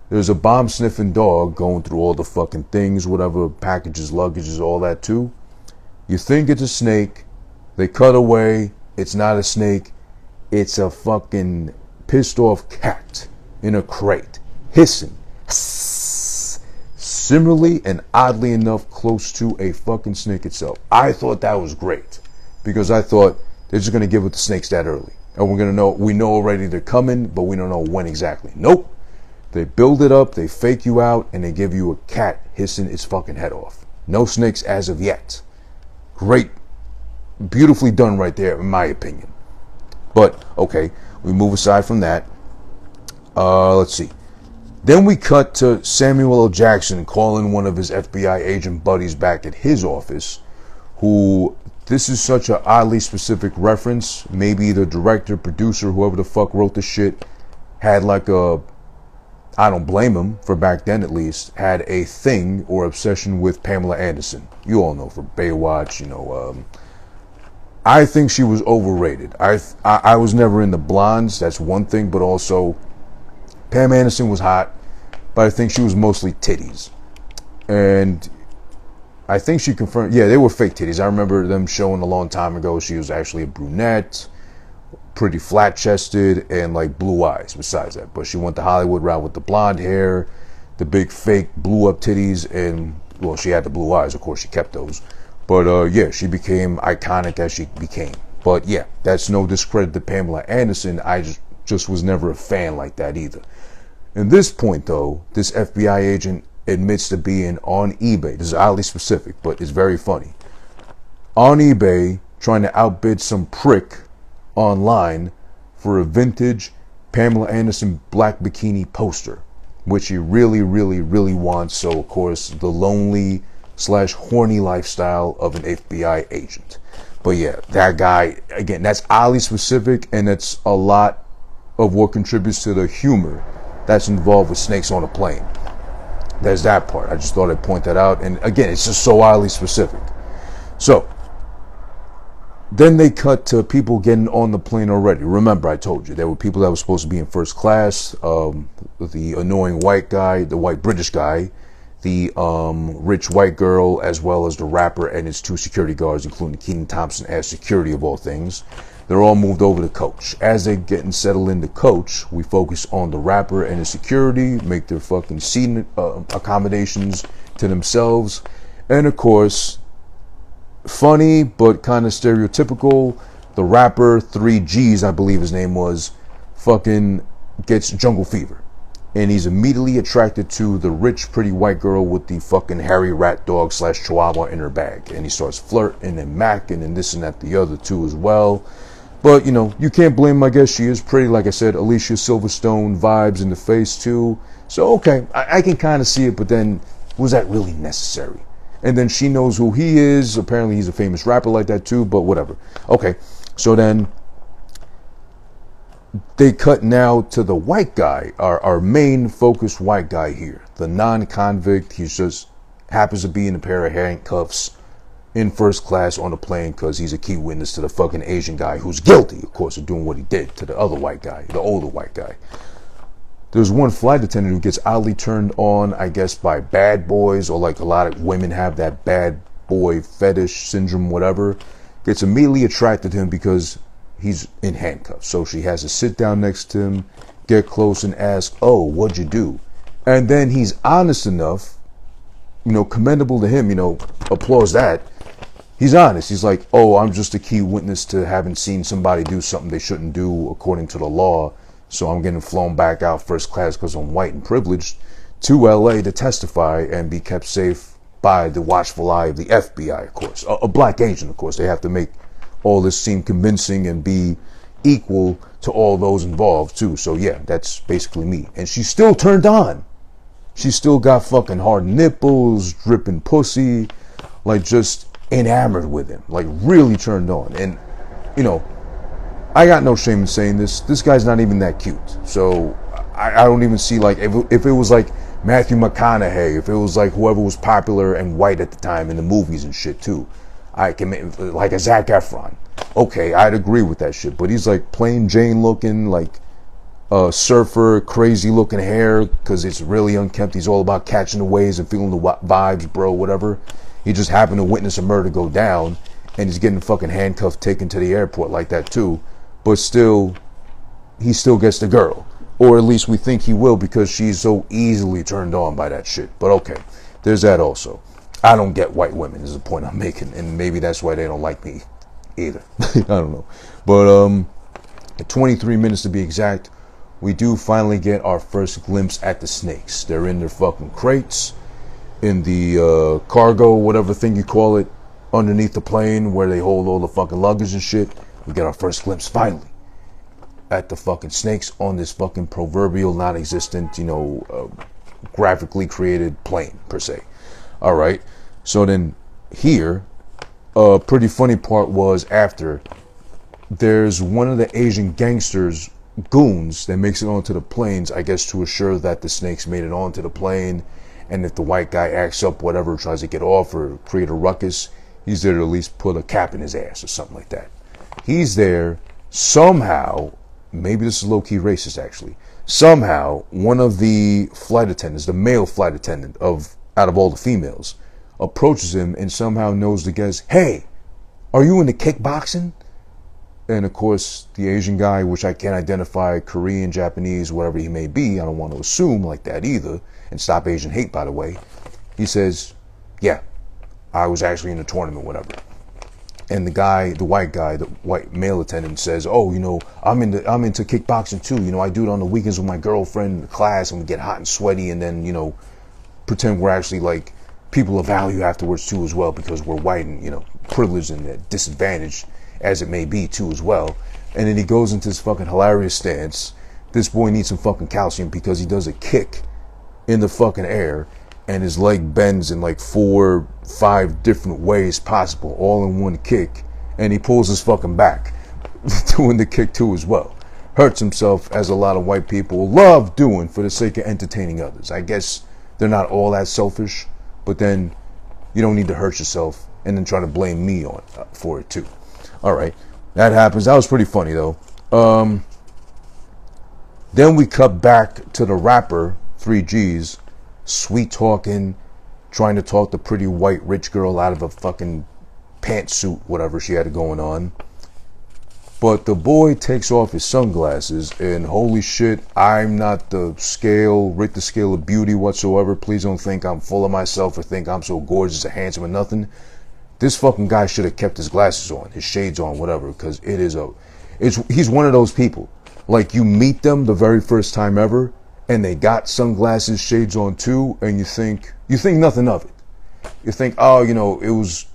There's a bomb-sniffing dog going through all the fucking things, whatever, packages, luggages, all that too. You think it's a snake. They cut away. It's not a snake. It's a fucking pissed off cat in a crate, hissing. Similarly and oddly enough close to a fucking snake itself. I thought that was great, because I thought they're just going to give it the snakes that early. And we're going to know, we know already they're coming, but we don't know when exactly. Nope. They build it up, they fake you out, and they give you a cat hissing its fucking head off. No snakes as of yet. Great. Beautifully done right there, in my opinion. But, okay, we move aside from that. Let's see. Then we cut to Samuel L. Jackson calling one of his FBI agent buddies back at his office, who, this is such an oddly specific reference. Maybe the director, producer, whoever the fuck wrote the shit, had like a, I don't blame him, for back then at least, had a thing or obsession with Pamela Anderson. You all know, for Baywatch, you know. I think she was overrated. I was never into blondes, that's one thing, but also Pam Anderson was hot, but I think she was mostly titties. And I think she confirmed, yeah, they were fake titties. I remember them showing a long time ago she was actually a brunette, pretty flat-chested, and like blue eyes besides that. But she went the Hollywood route with the blonde hair, the big fake blew-up titties, and, well, she had the blue eyes. Of course, she kept those. But, yeah, she became iconic as she became. But, yeah, that's no discredit to Pamela Anderson. I just was never a fan like that either. In this point, though, this FBI agent admits to being on eBay. This is oddly specific, but it's very funny. On eBay, trying to outbid some prick online for a vintage Pamela Anderson black bikini poster, which he really, really, really wants. So, of course, the lonely / horny lifestyle of an FBI agent. But yeah, that guy, again, that's oddly specific, and it's a lot of what contributes to the humor that's involved with snakes on a plane. There's that part. I just thought I'd point that out. And again, it's just so oddly specific. So, then they cut to people getting on the plane already. Remember, I told you, there were people that were supposed to be in first class. The annoying white guy, the white British guy, the rich white girl, as well as the rapper and his 2 security guards, including Keenan Thompson as security of all things. They're all moved over to coach. As they're getting settled into coach, we focus on the rapper and his security, make their fucking seat accommodations to themselves. And of course, funny but kind of stereotypical, the rapper 3G's, I believe his name was, fucking gets jungle fever, and he's immediately attracted to the rich pretty white girl with the fucking hairy rat dog / chihuahua in her bag, and he starts flirting and macking and this and that the other too as well. But you know, you can't blame him. I guess she is pretty, like I said, Alicia Silverstone vibes in the face too, so okay, I can kind of see it, but then was that really necessary? And then she knows who he is. Apparently he's a famous rapper like that too, but whatever. Okay, so then they cut now to the white guy, our main focused white guy here. The non-convict. He just happens to be in a pair of handcuffs in first class on the plane because he's a key witness to the fucking Asian guy who's guilty, of course, of doing what he did to the other white guy, the older white guy. There's one flight attendant who gets oddly turned on, I guess, by bad boys, or like a lot of women have that bad boy fetish syndrome, whatever. Gets immediately attracted to him because he's in handcuffs. So she has to sit down next to him, get close and ask, oh, what'd you do? And then he's honest enough, you know, commendable to him, you know, applause that. He's honest. He's like, oh, I'm just a key witness to having seen somebody do something they shouldn't do according to the law. So I'm getting flown back out first class because I'm white and privileged to LA to testify and be kept safe by the watchful eye of the FBI, of course. A black agent, of course. They have to make all this seem convincing and be equal to all those involved, too. So, yeah, that's basically me. And she's still turned on. She's still got fucking hard nipples, dripping pussy, like just enamored with him, like really turned on. And, you know, I got no shame in saying this. This guy's not even that cute. So I don't even see, like, if it was like Matthew McConaughey, if it was like whoever was popular and white at the time in the movies and shit too, I can, like a Zac Efron. Okay, I'd agree with that shit. But he's like plain Jane looking, like surfer, crazy looking hair, because it's really unkempt. He's all about catching the waves and feeling the vibes, bro, whatever. He just happened to witness a murder go down, and he's getting fucking handcuffed, taken to the airport like that too. But still, he still gets the girl. Or at least we think he will, because she's so easily turned on by that shit. But okay, there's that also. I don't get white women is the point I'm making. And maybe that's why they don't like me either. I don't know. But at 23 minutes to be exact, we do finally get our first glimpse at the snakes. They're in their fucking crates, in the cargo, whatever thing you call it, underneath the plane where they hold all the fucking luggage and shit. We get our first glimpse, finally, at the fucking snakes on this fucking proverbial, non-existent, you know, graphically created plane, per se. All right. So then here, a pretty funny part was after, there's one of the Asian gangsters, goons, that makes it onto the planes, I guess to assure that the snakes made it onto the plane. And if the white guy acts up, whatever, tries to get off or create a ruckus, he's there to at least put a cap in his ass or something like that. He's there somehow, maybe this is low-key racist actually, somehow one of the flight attendants, the male flight attendant out of all the females, approaches him and somehow knows to guess, hey, are you into kickboxing? And of course, the Asian guy, which I can't identify, Korean, Japanese, whatever he may be, I don't want to assume like that either, and stop Asian hate, by the way, he says, yeah, I was actually in a tournament, whatever. And the guy, the white male attendant says, oh, you know, I'm into kickboxing too. You know, I do it on the weekends with my girlfriend in the class, and we get hot and sweaty, and then, you know, pretend we're actually like people of value afterwards too as well, because we're white and, you know, privileged and disadvantaged as it may be too as well. And then he goes into this fucking hilarious stance. This boy needs some fucking calcium because he does a kick in the fucking air and his leg bends in like 4-5 different ways possible, all in one kick, and he pulls his fucking back doing the kick too as well. Hurts himself, as a lot of white people love doing for the sake of entertaining others. I guess they're not all that selfish, but then you don't need to hurt yourself and then try to blame me on for it too. All right, that happens. That was pretty funny though. Then we cut back to the rapper 3G's sweet talking, trying to talk the pretty white rich girl out of a fucking pantsuit, whatever she had going on. But the boy takes off his sunglasses, and holy shit, I'm not the Richter scale of beauty whatsoever. Please don't think I'm full of myself or think I'm so gorgeous or handsome or nothing. This fucking guy should have kept his glasses on, his shades on, whatever, because he's one of those people. Like, you meet them the very first time ever, and they got sunglasses, shades on too, and you think nothing of it. You think, oh, you know, it was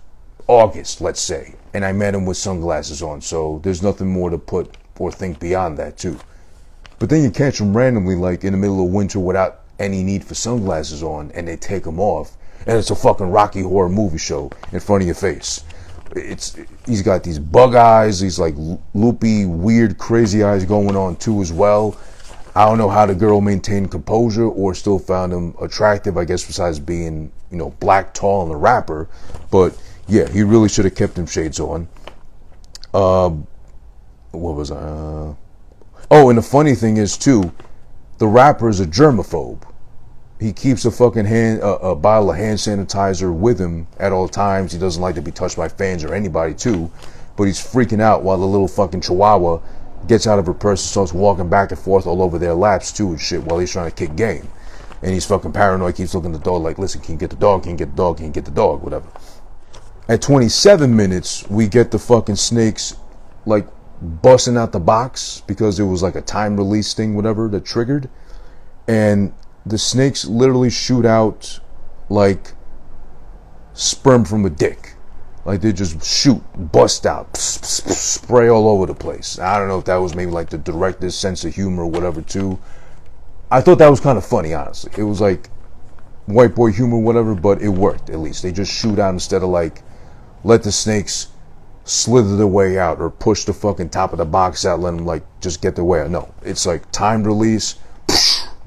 August, let's say, and I met him with sunglasses on, so there's nothing more to put or think beyond that too. But then you catch them randomly, like in the middle of winter without any need for sunglasses on, and they take them off, and it's a fucking Rocky Horror movie show in front of your face. He's got these bug eyes, these like loopy, weird, crazy eyes going on too as well. I don't know how the girl maintained composure or still found him attractive, I guess, besides being, you know, black, tall, and a rapper. But yeah, he really should have kept them shades on. What was I? Oh, and the funny thing is too, the rapper is a germaphobe. He keeps a fucking a bottle of hand sanitizer with him at all times. He doesn't like to be touched by fans or anybody too, but he's freaking out while the little fucking chihuahua gets out of her purse and starts walking back and forth all over their laps too and shit while he's trying to kick game. And he's fucking paranoid, keeps looking at the dog like, listen, can you get the dog, can you get the dog, can you get the dog, whatever. At 27 minutes, we get the fucking snakes like busting out the box because it was like a time release thing, whatever, that triggered. And the snakes literally shoot out like sperm from a dick. Like they just shoot, bust out, spray all over the place. I don't know if that was maybe like the director's sense of humor or whatever too. I thought that was kind of funny, honestly. It was like white boy humor, whatever, but it worked at least. They just shoot out instead of like let the snakes slither their way out or push the fucking top of the box out, let them like just get their way out. No, it's like timed release.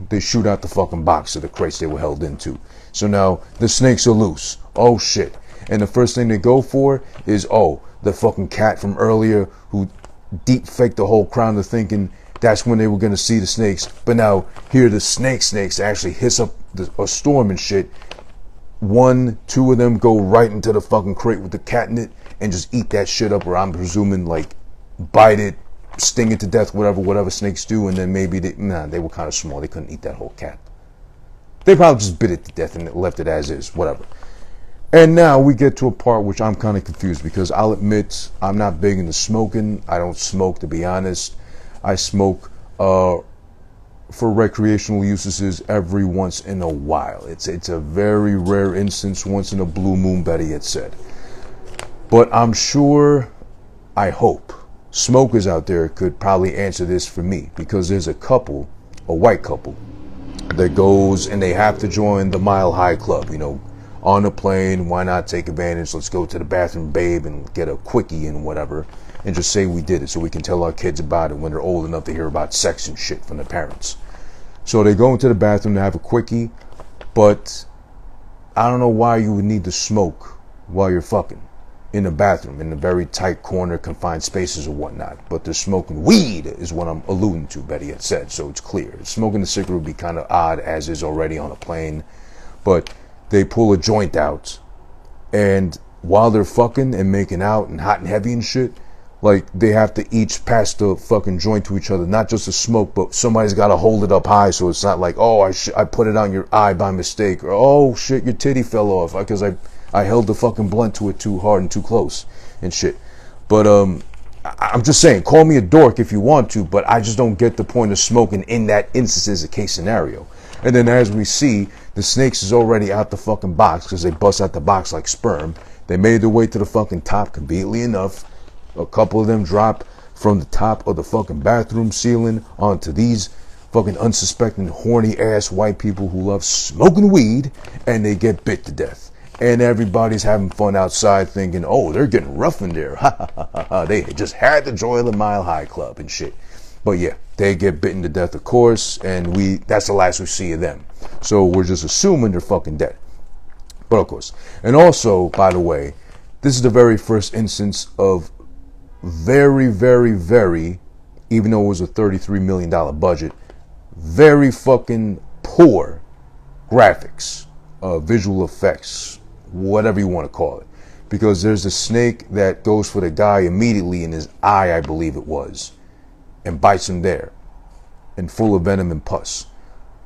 They shoot out the fucking box of the crates they were held into. So now the snakes are loose. Oh shit. And the first thing they go for is, oh, the fucking cat from earlier who deep faked the whole crowd into thinking that's when they were going to see the snakes. But now here the snakes actually hiss up a storm and shit. 1-2 of them go right into the fucking crate with the cat in it and just eat that shit up, or I'm presuming like bite it, sting it to death, whatever snakes do. And then maybe they were kind of small. They couldn't eat that whole cat. They probably just bit it to death and left it as is, whatever. And now we get to a part which I'm kind of confused because I'll admit I'm not big into smoking. I don't smoke, to be honest. I smoke for recreational uses every once in a while. It's a very rare instance, once in a blue moon, better yet said. But I'm sure, I hope, smokers out there could probably answer this for me, because there's a white couple, that goes and they have to join the Mile High Club, you know, on a plane. Why not take advantage? Let's go to the bathroom, babe, and get a quickie and whatever, and just say we did it so we can tell our kids about it when they're old enough to hear about sex and shit from their parents. So they go into the bathroom to have a quickie, but I don't know why you would need to smoke while you're fucking in the bathroom, in the very tight corner, confined spaces or whatnot. But they're smoking weed is what I'm alluding to, better yet said, so it's clear. Smoking a cigarette would be kind of odd, as is already on a plane, but they pull a joint out, and while they're fucking and making out and hot and heavy and shit, like they have to each pass the fucking joint to each other, not just to smoke, but somebody's got to hold it up high so it's not like, oh, I put it on your eye by mistake, or oh shit, your titty fell off because I held the fucking blunt to it too hard and too close and shit. But I'm just saying, call me a dork if you want to, but I just don't get the point of smoking in that instance as a case scenario. And then as we see, the snakes is already out the fucking box because they bust out the box like sperm. They made their way to the fucking top, conveniently enough. A couple of them drop from the top of the fucking bathroom ceiling onto these fucking unsuspecting, horny ass white people who love smoking weed, and they get bit to death. And everybody's having fun outside thinking, oh, they're getting rough in there. Ha ha ha ha ha. They just had the joy of the Mile High Club and shit. But yeah, they get bitten to death, of course, and that's the last we see of them. So we're just assuming they're fucking dead. But of course. And also, by the way, this is the very first instance of very, very, very, even though it was a $33 million budget, very fucking poor graphics, visual effects, whatever you want to call it. Because there's a snake that goes for the guy immediately in his eye, I believe it was, and bites him there, and full of venom and pus.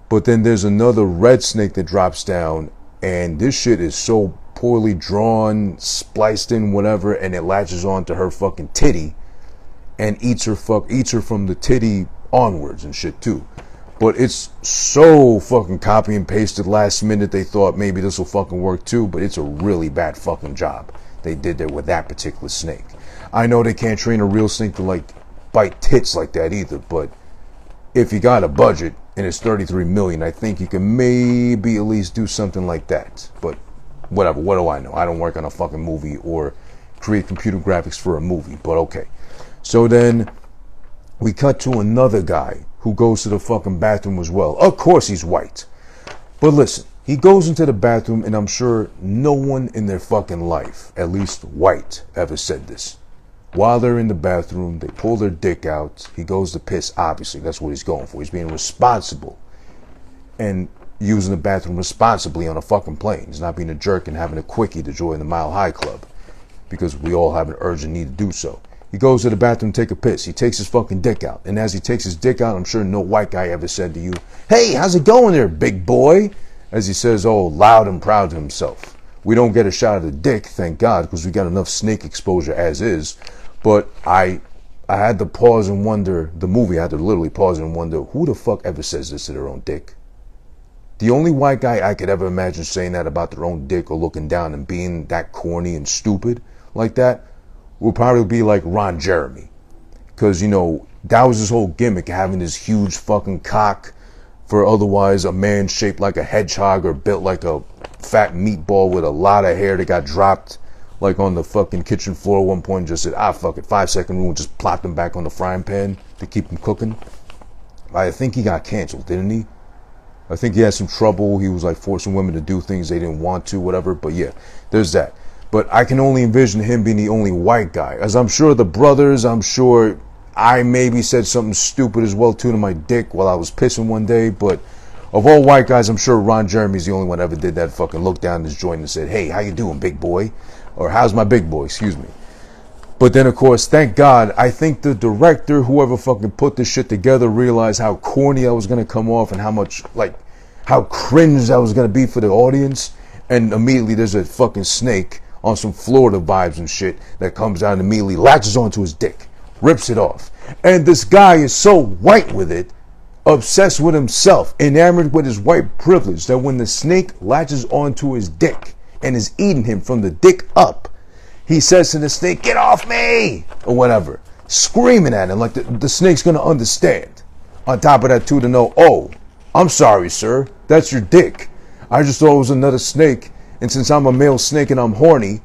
But then there's another red snake that drops down, and this shit is so poorly drawn, spliced in, whatever, and it latches on to her fucking titty and eats her from the titty onwards and shit too. But it's so fucking copy and pasted last minute. They thought maybe this will fucking work too, but it's a really bad fucking job they did there with that particular snake. I know they can't train a real snake to like bite tits like that either, but if you got a budget and it's $33 million, I think you can maybe at least do something like that. But whatever, what do I know? I don't work on a fucking movie or create computer graphics for a movie, but okay. So then we cut to another guy who goes to the fucking bathroom as well. Of course he's white. But listen, he goes into the bathroom, and I'm sure no one in their fucking life, at least white, ever said this. While they're in the bathroom, they pull their dick out. He goes to piss, obviously. That's what he's going for. He's being responsible and using the bathroom responsibly on a fucking plane. He's not being a jerk and having a quickie to join the Mile High Club, because we all have an urgent need to do so. He goes to the bathroom to take a piss. He takes his fucking dick out. And as he takes his dick out, I'm sure no white guy ever said to you, hey, how's it going there, big boy? As he says, oh, loud and proud to himself. We don't get a shot of the dick, thank God, because we got enough snake exposure as is. But I had to pause and wonder, the movie, I had to literally pause and wonder, who the fuck ever says this to their own dick? The only white guy I could ever imagine saying that about their own dick or looking down and being that corny and stupid like that would probably be like Ron Jeremy. Because, you know, that was his whole gimmick, having this huge fucking cock for otherwise a man shaped like a hedgehog or built like a fat meatball with a lot of hair that got dropped like on the fucking kitchen floor at one point and just said, fuck it, 5-second rule, and just plopped him back on the frying pan to keep him cooking. I think he got canceled, didn't he? I think he had some trouble. He was like forcing women to do things they didn't want to, whatever. But yeah, there's that. But I can only envision him being the only white guy. As I'm sure the brothers, I'm sure I maybe said something stupid as well too to my dick while I was pissing one day. But of all white guys, I'm sure Ron Jeremy's the only one ever did that fucking look down his joint and said, hey, how you doing, big boy? Or how's my big boy, excuse me. But then, of course, thank God, I think the director, whoever fucking put this shit together, realized how corny I was going to come off and how much, like, how cringe I was going to be for the audience. And immediately there's a fucking snake on some Florida vibes and shit that comes out and immediately latches onto his dick, rips it off. And this guy is so white with it, obsessed with himself, enamored with his white privilege, that when the snake latches onto his dick and is eating him from the dick up, he says to the snake, get off me, or whatever, screaming at him like the snake's going to understand. On top of that, too, to know, oh, I'm sorry, sir, that's your dick. I just thought it was another snake, and since I'm a male snake and I'm horny,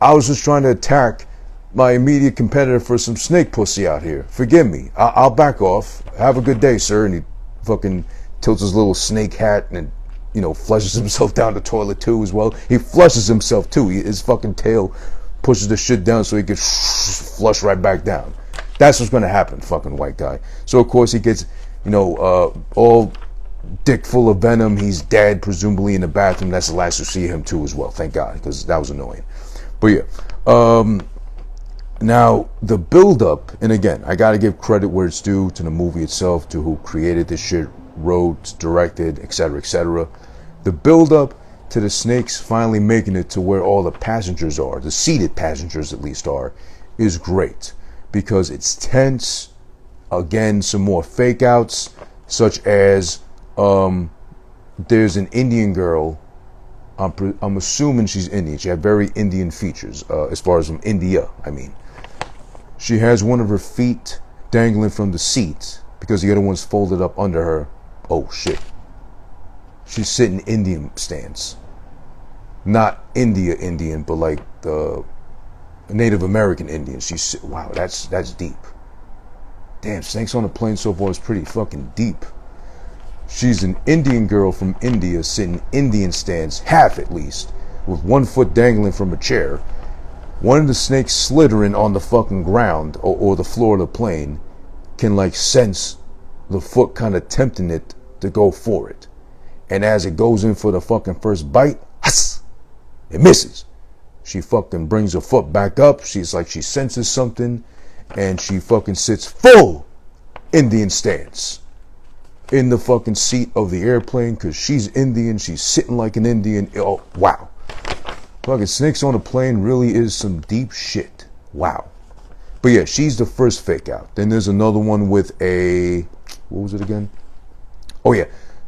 I was just trying to attack my immediate competitor for some snake pussy out here. Forgive me. I'll back off. Have a good day, sir. And he fucking tilts his little snake hat and, you know, flushes himself down the toilet too as well. He flushes himself too. His fucking tail pushes the shit down so he gets flushed right back down. That's what's going to happen, fucking white guy. So, of course, he gets, you know, all dick full of venom. He's dead, presumably in the bathroom. That's the last you see him too as well. Thank God, because that was annoying. But yeah. Now, the build-up, and again, I got to give credit where it's due to the movie itself, to who created this shit, wrote, directed, etc., etc. The build-up to the snakes finally making it to where all the passengers are, the seated passengers at least are, is great. because it's tense. Again, some more fake outs, such as there's an Indian girl. I'm assuming she's Indian. She had very Indian features, as far as from India, I mean. She has one of her feet dangling from the seat because the other one's folded up under her. Oh shit. She's sitting Indian stance. Not Indian, but like the Native American Indian. Wow, that's deep. Damn, Snakes on a Plane so far is pretty fucking deep. She's an Indian girl from India sitting Indian stance, half at least, with one foot dangling from a chair. One of the snakes slithering on the fucking ground or the floor of the plane can like sense the foot kind of tempting it to go for it. And as it goes in for the fucking first bite, it misses. She fucking brings her foot back up. She's like, she senses something, and she fucking sits full Indian stance in the fucking seat of the airplane because she's Indian. She's sitting like an Indian. Oh, wow. Fucking Snakes on a Plane really is some deep shit. Wow. But yeah, she's the first fake out. Then there's another one with what was it again? Oh yeah.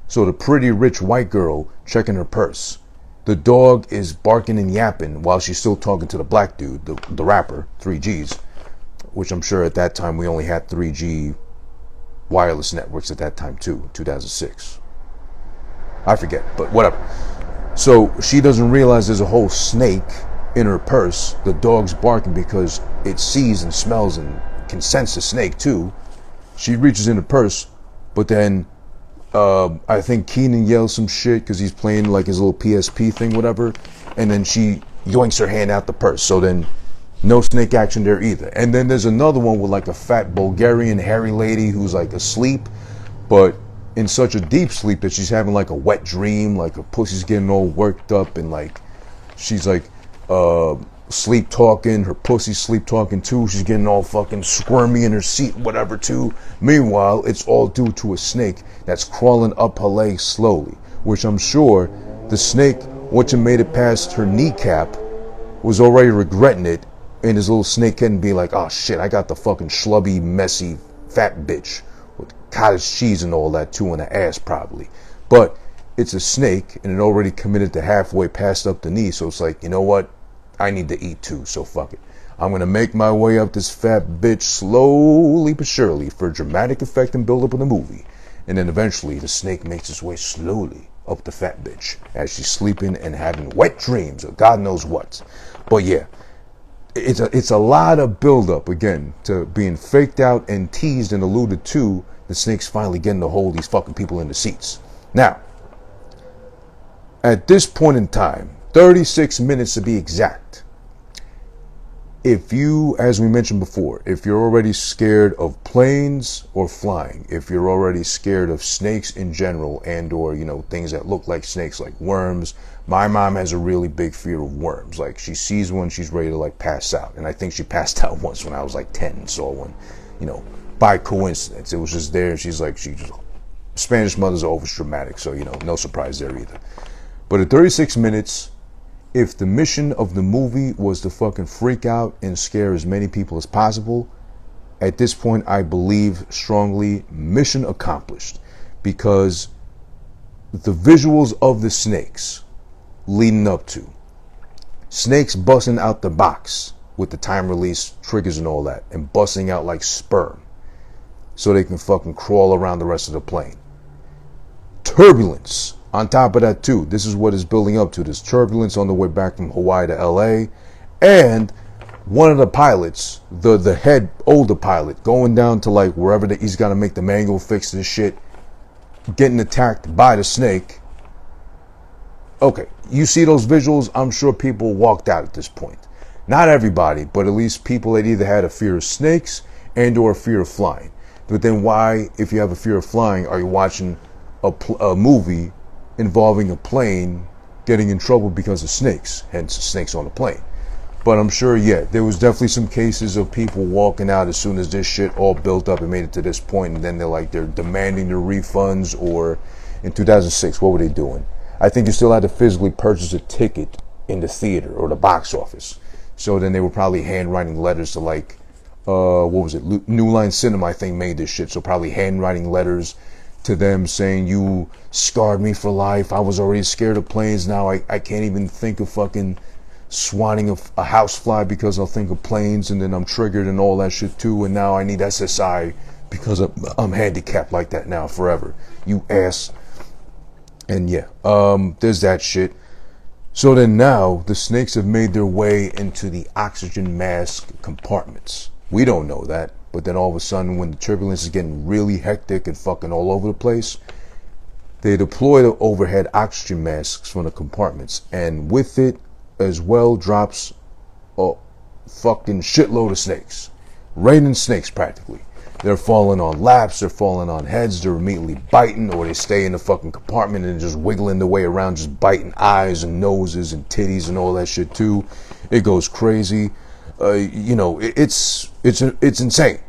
So the pretty rich white girl checking her purse. The dog is barking and yapping while she's still talking to the black dude, the rapper, 3Gs, which I'm sure at that time we only had 3G wireless networks at that time too, 2006. I forget, but whatever. So she doesn't realize there's a whole snake in her purse. The dog's barking because it sees and smells and can sense the snake too. She reaches in the purse, but then I think Keenan yells some shit because he's playing like his little PSP thing, whatever. And then she yoinks her hand out the purse. So then no snake action there either. And then there's another one with like a fat Bulgarian hairy lady who's like asleep, but in such a deep sleep that she's having like a wet dream, like her pussy's getting all worked up, and like she's like sleep talking, her pussy's sleep talking too, she's getting all fucking squirmy in her seat, whatever too. Meanwhile, it's all due to a snake that's crawling up her leg slowly, which I'm sure the snake, once it made it past her kneecap, was already regretting it, and his little snake couldn't be like, oh shit, I got the fucking schlubby, messy, fat bitch with cottage cheese and all that too in the ass probably. But it's a snake, and it already committed to halfway past up the knee, so it's like, you know what? I need to eat too, so fuck it. I'm gonna make my way up this fat bitch slowly but surely for dramatic effect and build up in the movie. And then eventually the snake makes its way slowly up the fat bitch as she's sleeping and having wet dreams or God knows what. But yeah, it's a lot of build up again to being faked out and teased and alluded to. The snake's finally getting to hold these fucking people in the seats. Now, at this point in time, 36 minutes to be exact. If you, as we mentioned before, if you're already scared of planes or flying, if you're already scared of snakes in general and or, you know, things that look like snakes like worms. My mom has a really big fear of worms. Like she sees one, she's ready to like pass out. And I think she passed out once when I was like 10 and saw one, you know, by coincidence. It was just there. And she's like, Spanish mothers are always dramatic. So, you know, no surprise there either. But at 36 minutes, if the mission of the movie was to fucking freak out and scare as many people as possible, at this point I believe strongly mission accomplished, because the visuals of the snakes leading up to snakes busting out the box with the time release triggers and all that and busting out like sperm so they can fucking crawl around the rest of the plane. Turbulence. On top of that too, this is what is building up to. This turbulence on the way back from Hawaii to LA. And one of the pilots, the head older pilot, going down to like wherever he's got to make the manual fix this shit, getting attacked by the snake. Okay, you see those visuals, I'm sure people walked out at this point. Not everybody, but at least people that either had a fear of snakes and or a fear of flying. But then why, if you have a fear of flying, are you watching a movie involving a plane getting in trouble because of snakes, hence Snakes on a Plane? But I'm sure, yeah, there was definitely some cases of people walking out as soon as this shit all built up and made it to this point, and then they're demanding their refunds. Or in 2006, what were they doing? I think you still had to physically purchase a ticket in the theater or the box office. So then they were probably handwriting letters to like what was it? New Line Cinema, I think, made this shit. So probably handwriting letters to them saying, you scarred me for life. I was already scared of planes. Now I can't even think of fucking swatting a housefly because I'll think of planes, and then I'm triggered and all that shit too. And now I need SSI because I'm handicapped like that now forever. You ass. And yeah, there's that shit. So then now the snakes have made their way into the oxygen mask compartments. We don't know that. But then all of a sudden, when the turbulence is getting really hectic and fucking all over the place, they deploy the overhead oxygen masks from the compartments. And with it as well drops a fucking shitload of snakes. Raining snakes practically. They're falling on laps, they're falling on heads, they're immediately biting, or they stay in the fucking compartment and just wiggling their way around, just biting eyes and noses and titties and all that shit too. It goes crazy. You know, it's insane.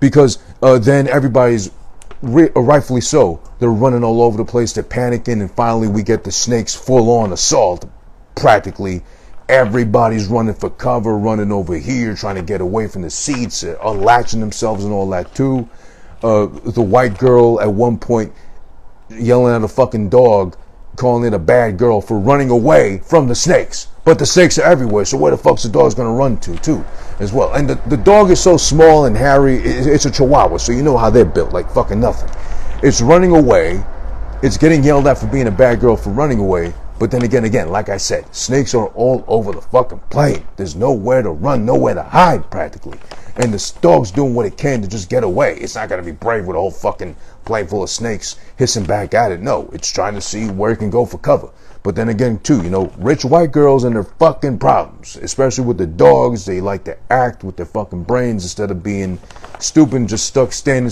Because then everybody's, rightfully so, they're running all over the place, they're panicking, and finally we get the snakes full-on assault, practically. Everybody's running for cover, running over here, trying to get away from the seats, unlatching themselves and all that too. The white girl at one point yelling at a fucking dog, calling it a bad girl for running away from the snakes. But the snakes are everywhere, so where the fuck's the dog's gonna run to too, as well? And the dog is so small and hairy, it's a chihuahua, so you know how they're built, like fucking nothing. It's running away, it's getting yelled at for being a bad girl for running away. But then again, like I said, snakes are all over the fucking plane. There's nowhere to run, nowhere to hide, practically. And the dog's doing what it can to just get away. It's not going to be brave with a whole fucking plane full of snakes hissing back at it. No, it's trying to see where it can go for cover. But then again, too, you know, rich white girls and their fucking problems. Especially with the dogs, they like to act with their fucking brains instead of being stupid and just stuck standing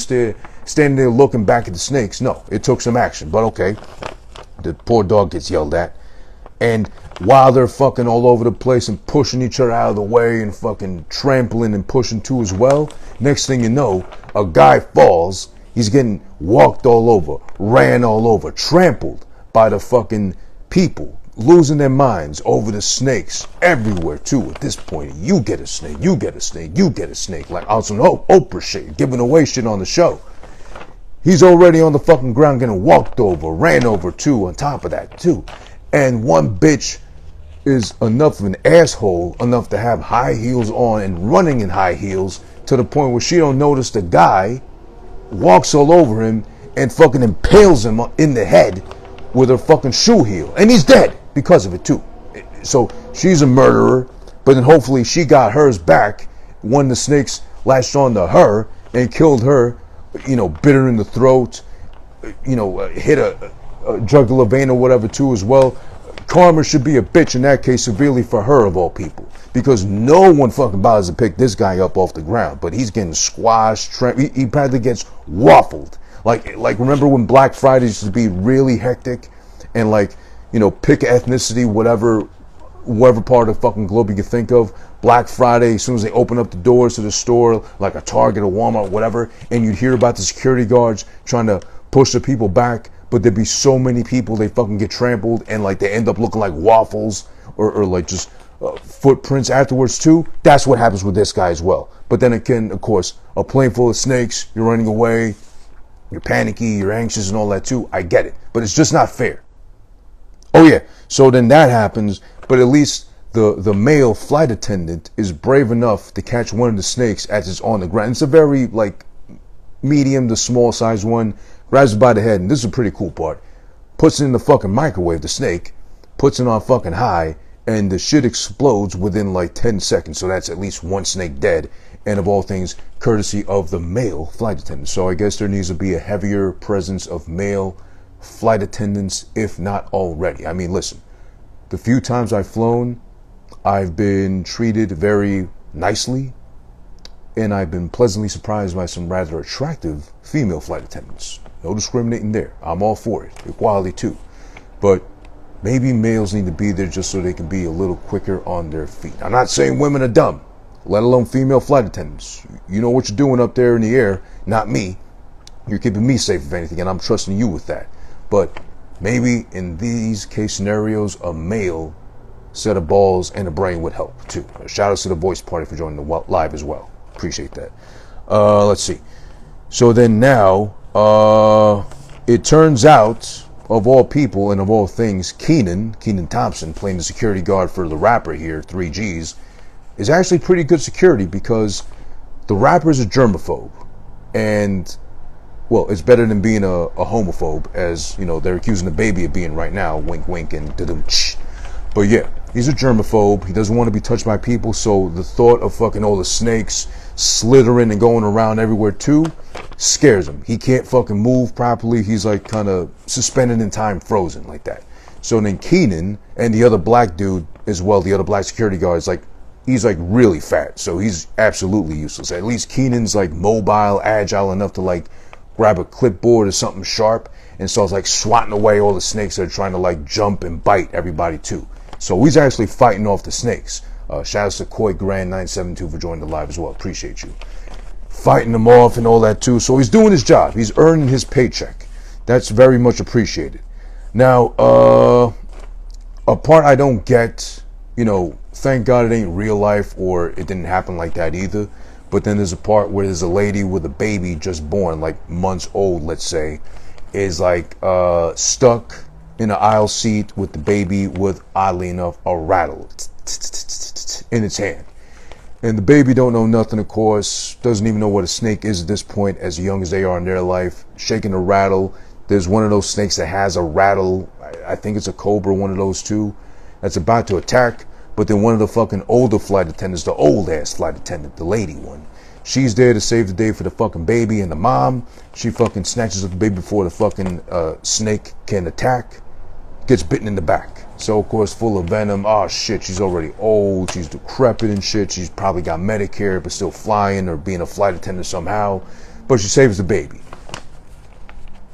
there looking back at the snakes. No, it took some action, but okay. The poor dog gets yelled at. And while they're fucking all over the place and pushing each other out of the way and fucking trampling and pushing too as well, next thing you know, a guy falls. He's getting walked all over, ran all over, trampled by the fucking people, losing their minds over the snakes everywhere too. At this point, you get a snake, you get a snake, you get a snake. Like on some Oprah shit, giving away shit on the show. He's already on the fucking ground getting walked over, ran over too, on top of that too. And one bitch is enough of an asshole enough to have high heels on and running in high heels to the point where she don't notice the guy walks all over him and fucking impales him in the head with her fucking shoe heel. And he's dead because of it too. So she's a murderer, but then hopefully she got hers back when the snakes latched on to her and killed her. You know, bit her in the throat, you know, hit a jugular vein or whatever too as well. Karma should be a bitch in that case severely for her of all people, because no one fucking bothers to pick this guy up off the ground, but he's getting squashed. He practically gets waffled. Like remember when Black Friday used to be really hectic, and like, you know, pick ethnicity, whatever part of the fucking globe you can think of. Black Friday, as soon as they open up the doors to the store, like a Target or Walmart, whatever, and you'd hear about the security guards trying to push the people back, but there'd be so many people, they fucking get trampled, and like they end up looking like waffles, or like just footprints afterwards too. That's what happens with this guy as well. But then again, of course, a plane full of snakes, you're running away, you're panicky, you're anxious and all that too. I get it, but it's just not fair. Oh yeah, so then that happens, but at least the male flight attendant is brave enough to catch one of the snakes as it's on the ground. It's a very like medium to small size one, grabs it by the head, and this is a pretty cool part. Puts it in the fucking microwave, the snake, puts it on fucking high, and the shit explodes within like 10 seconds. So that's at least one snake dead, and of all things, courtesy of the male flight attendant. So I guess there needs to be a heavier presence of male flight attendants, if not already. I mean, listen, the few times I've flown, I've been treated very nicely, and I've been pleasantly surprised by some rather attractive female flight attendants. No discriminating there. I'm all for it. Equality too. But maybe males need to be there just so they can be a little quicker on their feet. I'm not saying women are dumb, let alone female flight attendants. You know what you're doing up there in the air, not me. You're keeping me safe if anything, and I'm trusting you with that. But maybe in these case scenarios, a male set of balls and a brain would help too. Shout out to the voice party for joining the live as well. Appreciate that. Let's see. So then now, it turns out, of all people and of all things, Keenan Thompson, playing the security guard for the rapper here, 3Gs, is actually pretty good security because the rapper is a germaphobe. And, well, it's better than being a homophobe, as, you know, they're accusing the baby of being right now. Wink, wink, and da-dum-ch. But yeah, he's a germaphobe. He doesn't want to be touched by people, so the thought of fucking all the snakes slithering and going around everywhere too scares him. He can't fucking move properly. He's like kind of suspended in time, frozen like that. So then Keenan and the other black dude as well, the other black security guard, is like, he's like really fat, so he's absolutely useless. At least Keenan's like mobile, agile enough to like grab a clipboard or something sharp and starts like swatting away all the snakes that are trying to like jump and bite everybody too. So he's actually fighting off the snakes. Shout out to Koi Grand 972 for joining the live as well. Appreciate you. Fighting them off and all that too. So he's doing his job. He's earning his paycheck. That's very much appreciated. Now, a part I don't get, you know, thank God it ain't real life or it didn't happen like that either. But then there's a part where there's a lady with a baby just born, like months old, let's say, is like stuck in an aisle seat with the baby with, oddly enough, a rattle in its hand. And the baby don't know nothing, of course, doesn't even know what a snake is at this point, as young as they are in their life, shaking a rattle. There's one of those snakes that has a rattle, I think it's a cobra, one of those two, that's about to attack. But then one of the fucking older flight attendants, the old ass flight attendant, the lady one, she's there to save the day for the fucking baby and the mom. She fucking snatches up the baby before the fucking snake can attack, gets bitten in the back. So of course, full of venom. Oh shit, she's already old, she's decrepit and shit. She's probably got Medicare but still flying or being a flight attendant somehow. But she saves the baby.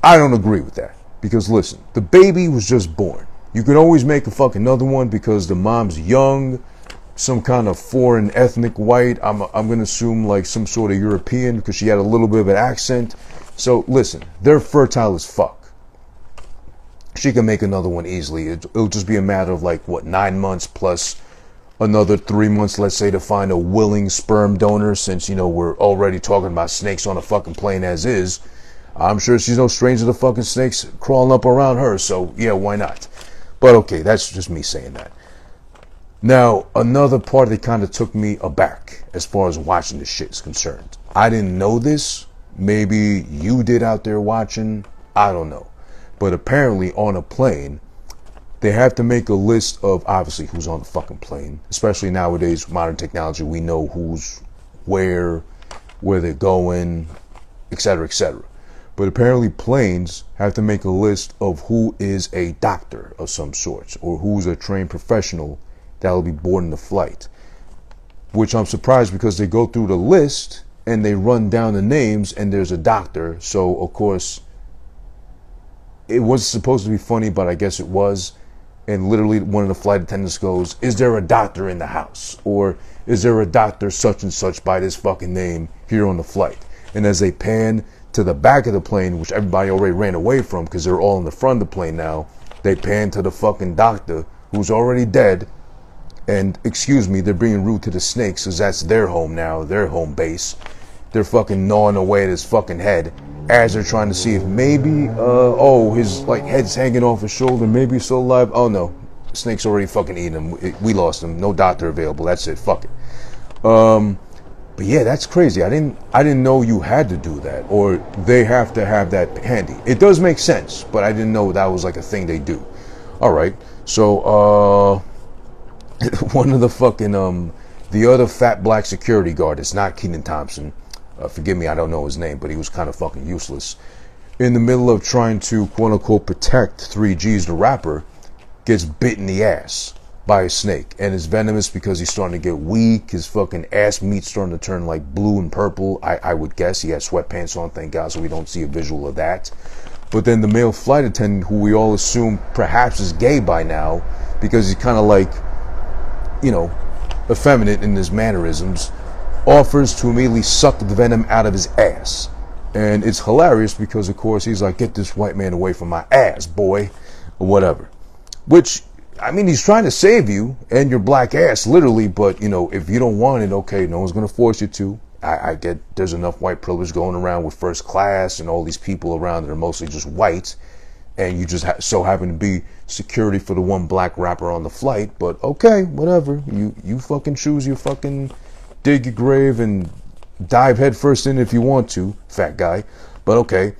I don't agree with that. Because listen, the baby was just born. You can always make a fucking another one because the mom's young, some kind of foreign ethnic white. I'm gonna assume like some sort of European because she had a little bit of an accent. So listen, they're fertile as fuck. She can make another one easily. It'll just be a matter of like, what, 9 months plus another 3 months, let's say, to find a willing sperm donor, since, you know, we're already talking about snakes on a fucking plane as is. I'm sure she's no stranger to fucking snakes crawling up around her, so yeah, why not? But okay, that's just me saying that. Now, another part that kind of took me aback as far as watching this shit is concerned. I didn't know this. Maybe you did out there watching. I don't know. But apparently on a plane, they have to make a list of obviously who's on the fucking plane. Especially nowadays, modern technology, we know who's where they're going, etc., etc. But apparently planes have to make a list of who is a doctor of some sort or who's a trained professional that will be boarding the flight. Which I'm surprised because they go through the list and they run down the names and there's a doctor. So, of course, it was supposed to be funny, but I guess it was. And literally one of the flight attendants goes, is there a doctor in the house? Or is there a doctor such and such by this fucking name here on the flight? And as they pan to the back of the plane, which everybody already ran away from because they're all in the front of the plane now, they pan to the fucking doctor who's already dead. And excuse me, they're being rude to the snakes because that's their home now, their home base. They're fucking gnawing away at his fucking head as they're trying to see if maybe, his like head's hanging off his shoulder, maybe he's still alive. Oh no, snake's already fucking eating him. We lost him. No doctor available. That's it. Fuck it. But yeah, that's crazy. I didn't know you had to do that, or they have to have that handy. It does make sense, but I didn't know that was like a thing they do. All right, so one of the fucking the other fat black security guard, it's not Keenan Thompson. Forgive me, I don't know his name, but he was kind of fucking useless. In the middle of trying to quote unquote protect 3Gs, the rapper, gets bit in the ass by a snake, and it's venomous because he's starting to get weak. His fucking ass meat's starting to turn like blue and purple. I would guess he had sweatpants on, thank God, so we don't see a visual of that. But then the male flight attendant, who we all assume perhaps is gay by now, because he's kind of like, you know, effeminate in his mannerisms, offers to immediately suck the venom out of his ass. And it's hilarious because, of course, he's like, get this white man away from my ass, boy, or whatever. Which, I mean, he's trying to save you and your black ass, literally, but, you know, if you don't want it, okay, no one's going to force you to. I get there's enough white privilege going around with first class and all these people around that are mostly just white, and you just so happen to be security for the one black rapper on the flight. But okay, whatever. You fucking choose. You fucking dig your grave and dive headfirst in if you want to, fat guy. But okay.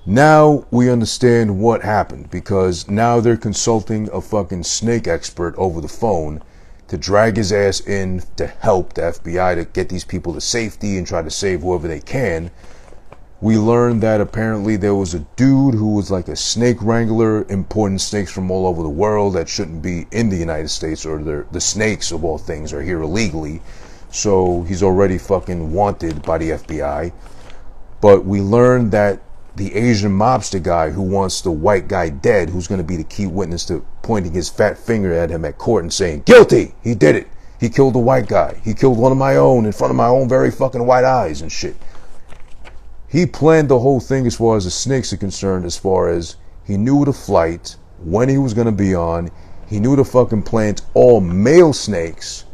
Now we understand what happened, because now they're consulting a fucking snake expert over the phone to drag his ass in to help the FBI to get these people to safety and try to save whoever they can. We learned that apparently there was a dude who was like a snake wrangler, importing snakes from all over the world that shouldn't be in the United States, or the snakes of all things are here illegally. So he's already fucking wanted by the FBI. But we learned that the Asian mobster guy who wants the white guy dead, who's going to be the key witness to pointing his fat finger at him at court and saying, guilty, he did it. He killed the white guy. He killed one of my own in front of my own very fucking white eyes and shit. He planned the whole thing as far as the snakes are concerned, as far as he knew the flight, when he was going to be on. He knew to fucking plant all male snakes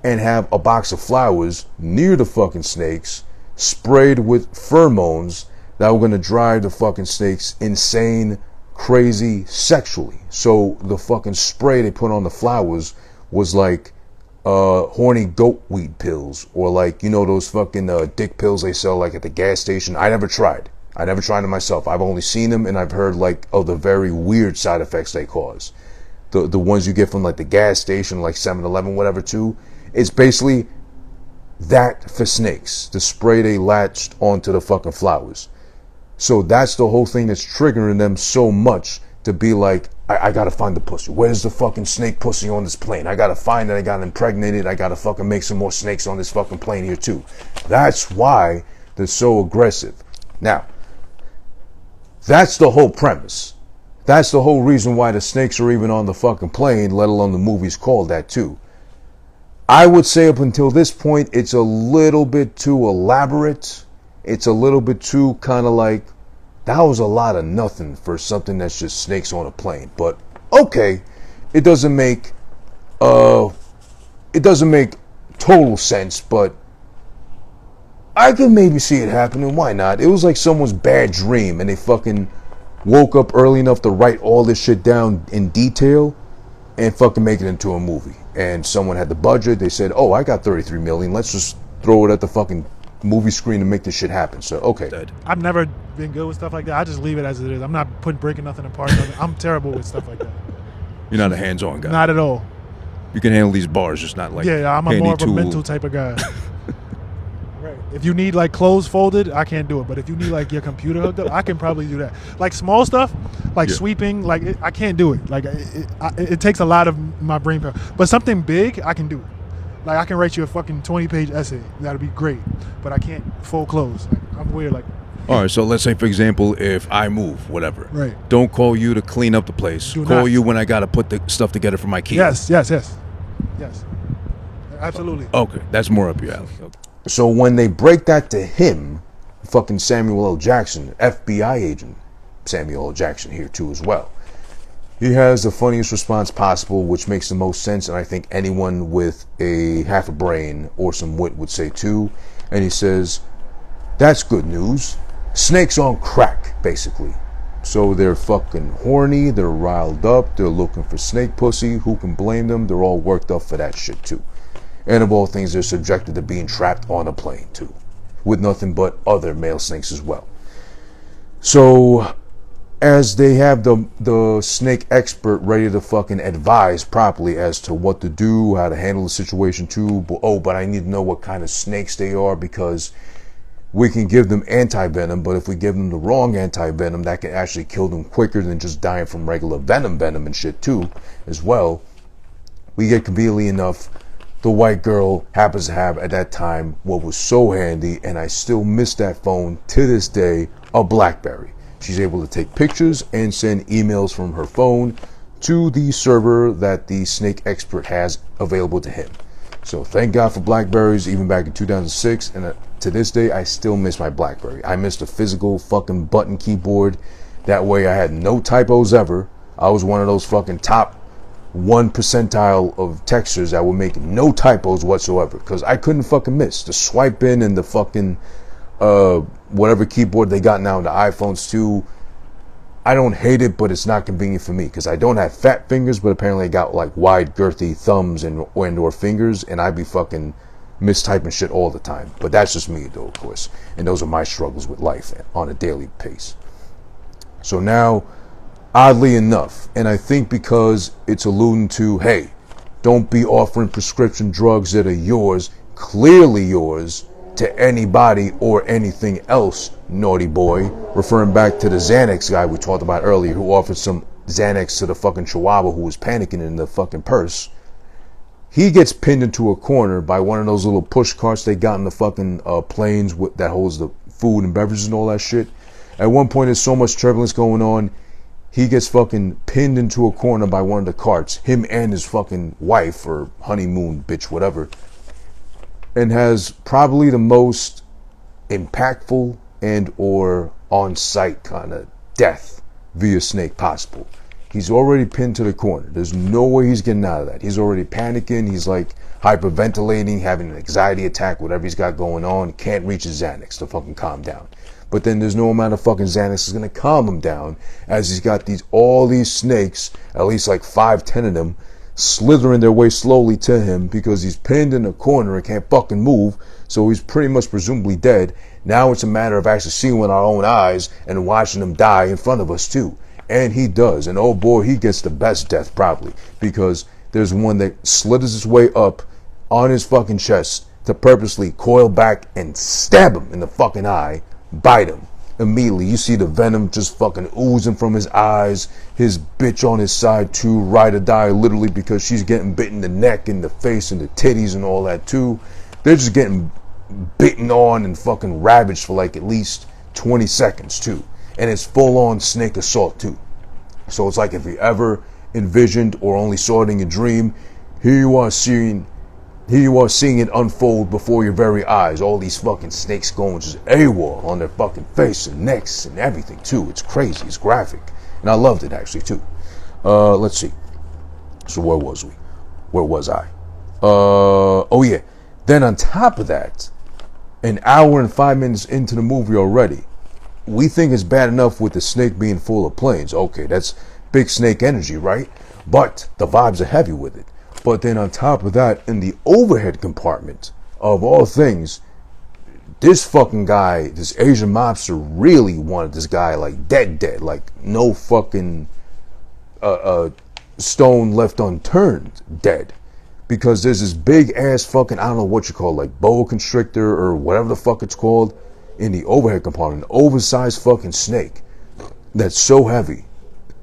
and have a box of flowers near the fucking snakes sprayed with pheromones that were going to drive the fucking snakes insane, crazy sexually. So the fucking spray they put on the flowers was like horny goat weed pills, or like, you know, those fucking dick pills they sell like at the gas station. I never tried them myself. I've only seen them, and I've heard like of the very weird side effects they cause. The ones you get from like the gas station, like 7-Eleven, whatever too. It's basically that for snakes, the spray they latched onto the fucking flowers. So that's the whole thing that's triggering them so much to be like, I gotta find the pussy. Where's the fucking snake pussy on this plane? I gotta find it. I got impregnated. I gotta fucking make some more snakes on this fucking plane here too. That's why they're so aggressive. Now, that's the whole premise. That's the whole reason why the snakes are even on the fucking plane, let alone the movie's called that too. I would say up until this point, it's a little bit too elaborate. It's a little bit too kind of like, that was a lot of nothing for something that's just snakes on a plane. But okay, it doesn't make total sense, but I can maybe see it happening. Why not? It was like someone's bad dream, and they fucking woke up early enough to write all this shit down in detail and fucking make it into a movie. And someone had the budget. They said, oh, I got 33 million. Let's just throw it at the fucking movie screen to make this shit happen. So okay, I've never been good with stuff like that. I just leave it as it is. I'm not breaking nothing apart. I'm terrible with stuff like that. You're not a hands-on guy. Not at all. You can handle these bars, just not like I'm more of a mental type of guy. Right. If you need like clothes folded, I can't do it. But if you need like your computer hooked up, I can probably do that. Like small stuff, like sweeping, like I can't do it. Like it takes a lot of my brain power. But something big, I can do it. Like, I can write you a fucking 20-page essay. That'll be great. But I can't fold clothes. Like, I'm weird. Like, all right, so let's say, for example, if I move, whatever. Right. Don't call you to clean up the place. Call you when I got to put the stuff together for my kids. Yes. Absolutely. Okay, that's more up your alley. Okay. So when they break that to him, fucking Samuel L. Jackson, FBI agent Samuel L. Jackson here too as well. He has the funniest response possible, which makes the most sense, and I think anyone with a half a brain or some wit would say too. And he says, that's good news. Snakes on crack, basically. So they're fucking horny, they're riled up, they're looking for snake pussy. Who can blame them? They're all worked up for that shit too. And of all things, they're subjected to being trapped on a plane too, with nothing but other male snakes as well. So as they have the snake expert ready to fucking advise properly as to what to do, how to handle the situation too. But I need to know what kind of snakes they are, because we can give them anti-venom, but if we give them the wrong anti-venom, that can actually kill them quicker than just dying from regular venom and shit too as well. We get conveniently enough, the white girl happens to have at that time what was so handy, and I still miss that phone to this day, a BlackBerry. She's able to take pictures and send emails from her phone to the server that the snake expert has available to him. So thank God for BlackBerries, even back in 2006, and to this day I still miss my BlackBerry. I missed a physical fucking button keyboard. That way I had no typos ever. I was one of those fucking top one percentile of textures that would make no typos whatsoever, because I couldn't fucking miss the swipe in and the fucking whatever keyboard they got now in the iPhones too. I don't hate it, but it's not convenient for me because I don't have fat fingers, but apparently I got like wide girthy thumbs and or fingers, and I'd be fucking mistyping shit all the time. But that's just me though, of course, and those are my struggles with life on a daily pace. So now, oddly enough, and I think because it's alluding to, hey, don't be offering prescription drugs that are yours, clearly yours, to anybody or anything else, naughty boy, referring back to the Xanax guy we talked about earlier, who offered some Xanax to the fucking Chihuahua who was panicking in the fucking purse. He gets pinned into a corner by one of those little push carts they got in the fucking planes that holds the food and beverages and all that shit. At one point, there's so much turbulence going on, he gets fucking pinned into a corner by one of the carts, him and his fucking wife or honeymoon bitch, whatever, and has probably the most impactful and or on-site kind of death via snake possible. He's already pinned to the corner. There's no way he's getting out of that. He's already panicking. He's like hyperventilating, having an anxiety attack, whatever he's got going on. Can't reach his Xanax to fucking calm down. But then there's no amount of fucking Xanax is going to calm him down, as he's got all these snakes, at least like 5-10 of them, slithering their way slowly to him because he's pinned in a corner and can't fucking move. So he's pretty much presumably dead. Now it's a matter of actually seeing with our own eyes and watching him die in front of us too. And he does. And oh boy, he gets the best death probably, because there's one that slithers his way up on his fucking chest to purposely coil back and stab him in the fucking eye, bite him. Immediately, you see the venom just fucking oozing from his eyes. His bitch on his side too, ride or die, literally, because she's getting bitten in the neck and the face and the titties and all that too. They're just getting bitten on and fucking ravaged for like at least 20 seconds too. And it's full on snake assault too. So it's like if you ever envisioned or only saw it in your dream, here you are seeing it unfold before your very eyes. All these fucking snakes going just AWOL on their fucking face and necks and everything too. It's crazy. It's graphic. And I loved it actually too. Let's see. So where was we? Where was I? Oh yeah. Then on top of that, an hour and 5 minutes into the movie already, we think it's bad enough with the snake being full of planes. Okay, that's big snake energy, right? But the vibes are heavy with it. But then on top of that, in the overhead compartment, of all things, this fucking guy, this Asian mobster, really wanted this guy like dead, like no fucking stone left unturned dead. Because there's this big ass fucking, I don't know what you call it, like boa constrictor or whatever the fuck it's called, in the overhead compartment, an oversized fucking snake that's so heavy.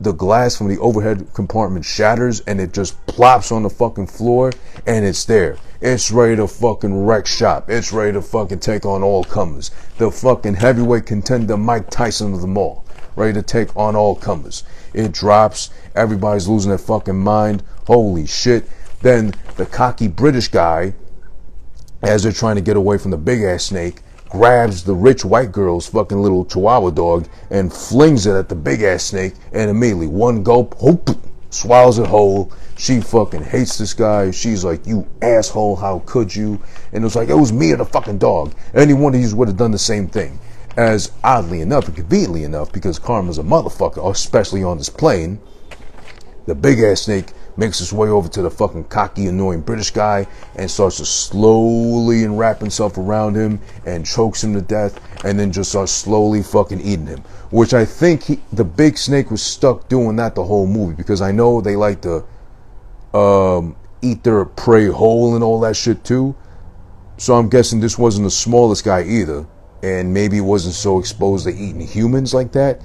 The glass from the overhead compartment shatters and it just plops on the fucking floor, and it's there. It's ready to fucking wreck shop. It's ready to fucking take on all comers. The fucking heavyweight contender Mike Tyson of them all. Ready to take on all comers. It drops. Everybody's losing their fucking mind. Holy shit. Then the cocky British guy, as they're trying to get away from the big ass snake, grabs the rich white girl's fucking little chihuahua dog and flings it at the big ass snake, and immediately one gulp, whoop, swallows it whole. She fucking hates this guy. She's like, you asshole, how could you? And it was like, it was me or the fucking dog. Any one of you would have done the same thing. As oddly enough and conveniently enough, because karma's a motherfucker, especially on this plane, the big ass snake makes its way over to the fucking cocky, annoying British guy and starts to slowly unwrap himself around him and chokes him to death, and then just starts slowly fucking eating him. Which I think the big snake was stuck doing that the whole movie, because I know they like to eat their prey whole and all that shit too. So I'm guessing this wasn't the smallest guy either, and maybe he wasn't so exposed to eating humans like that.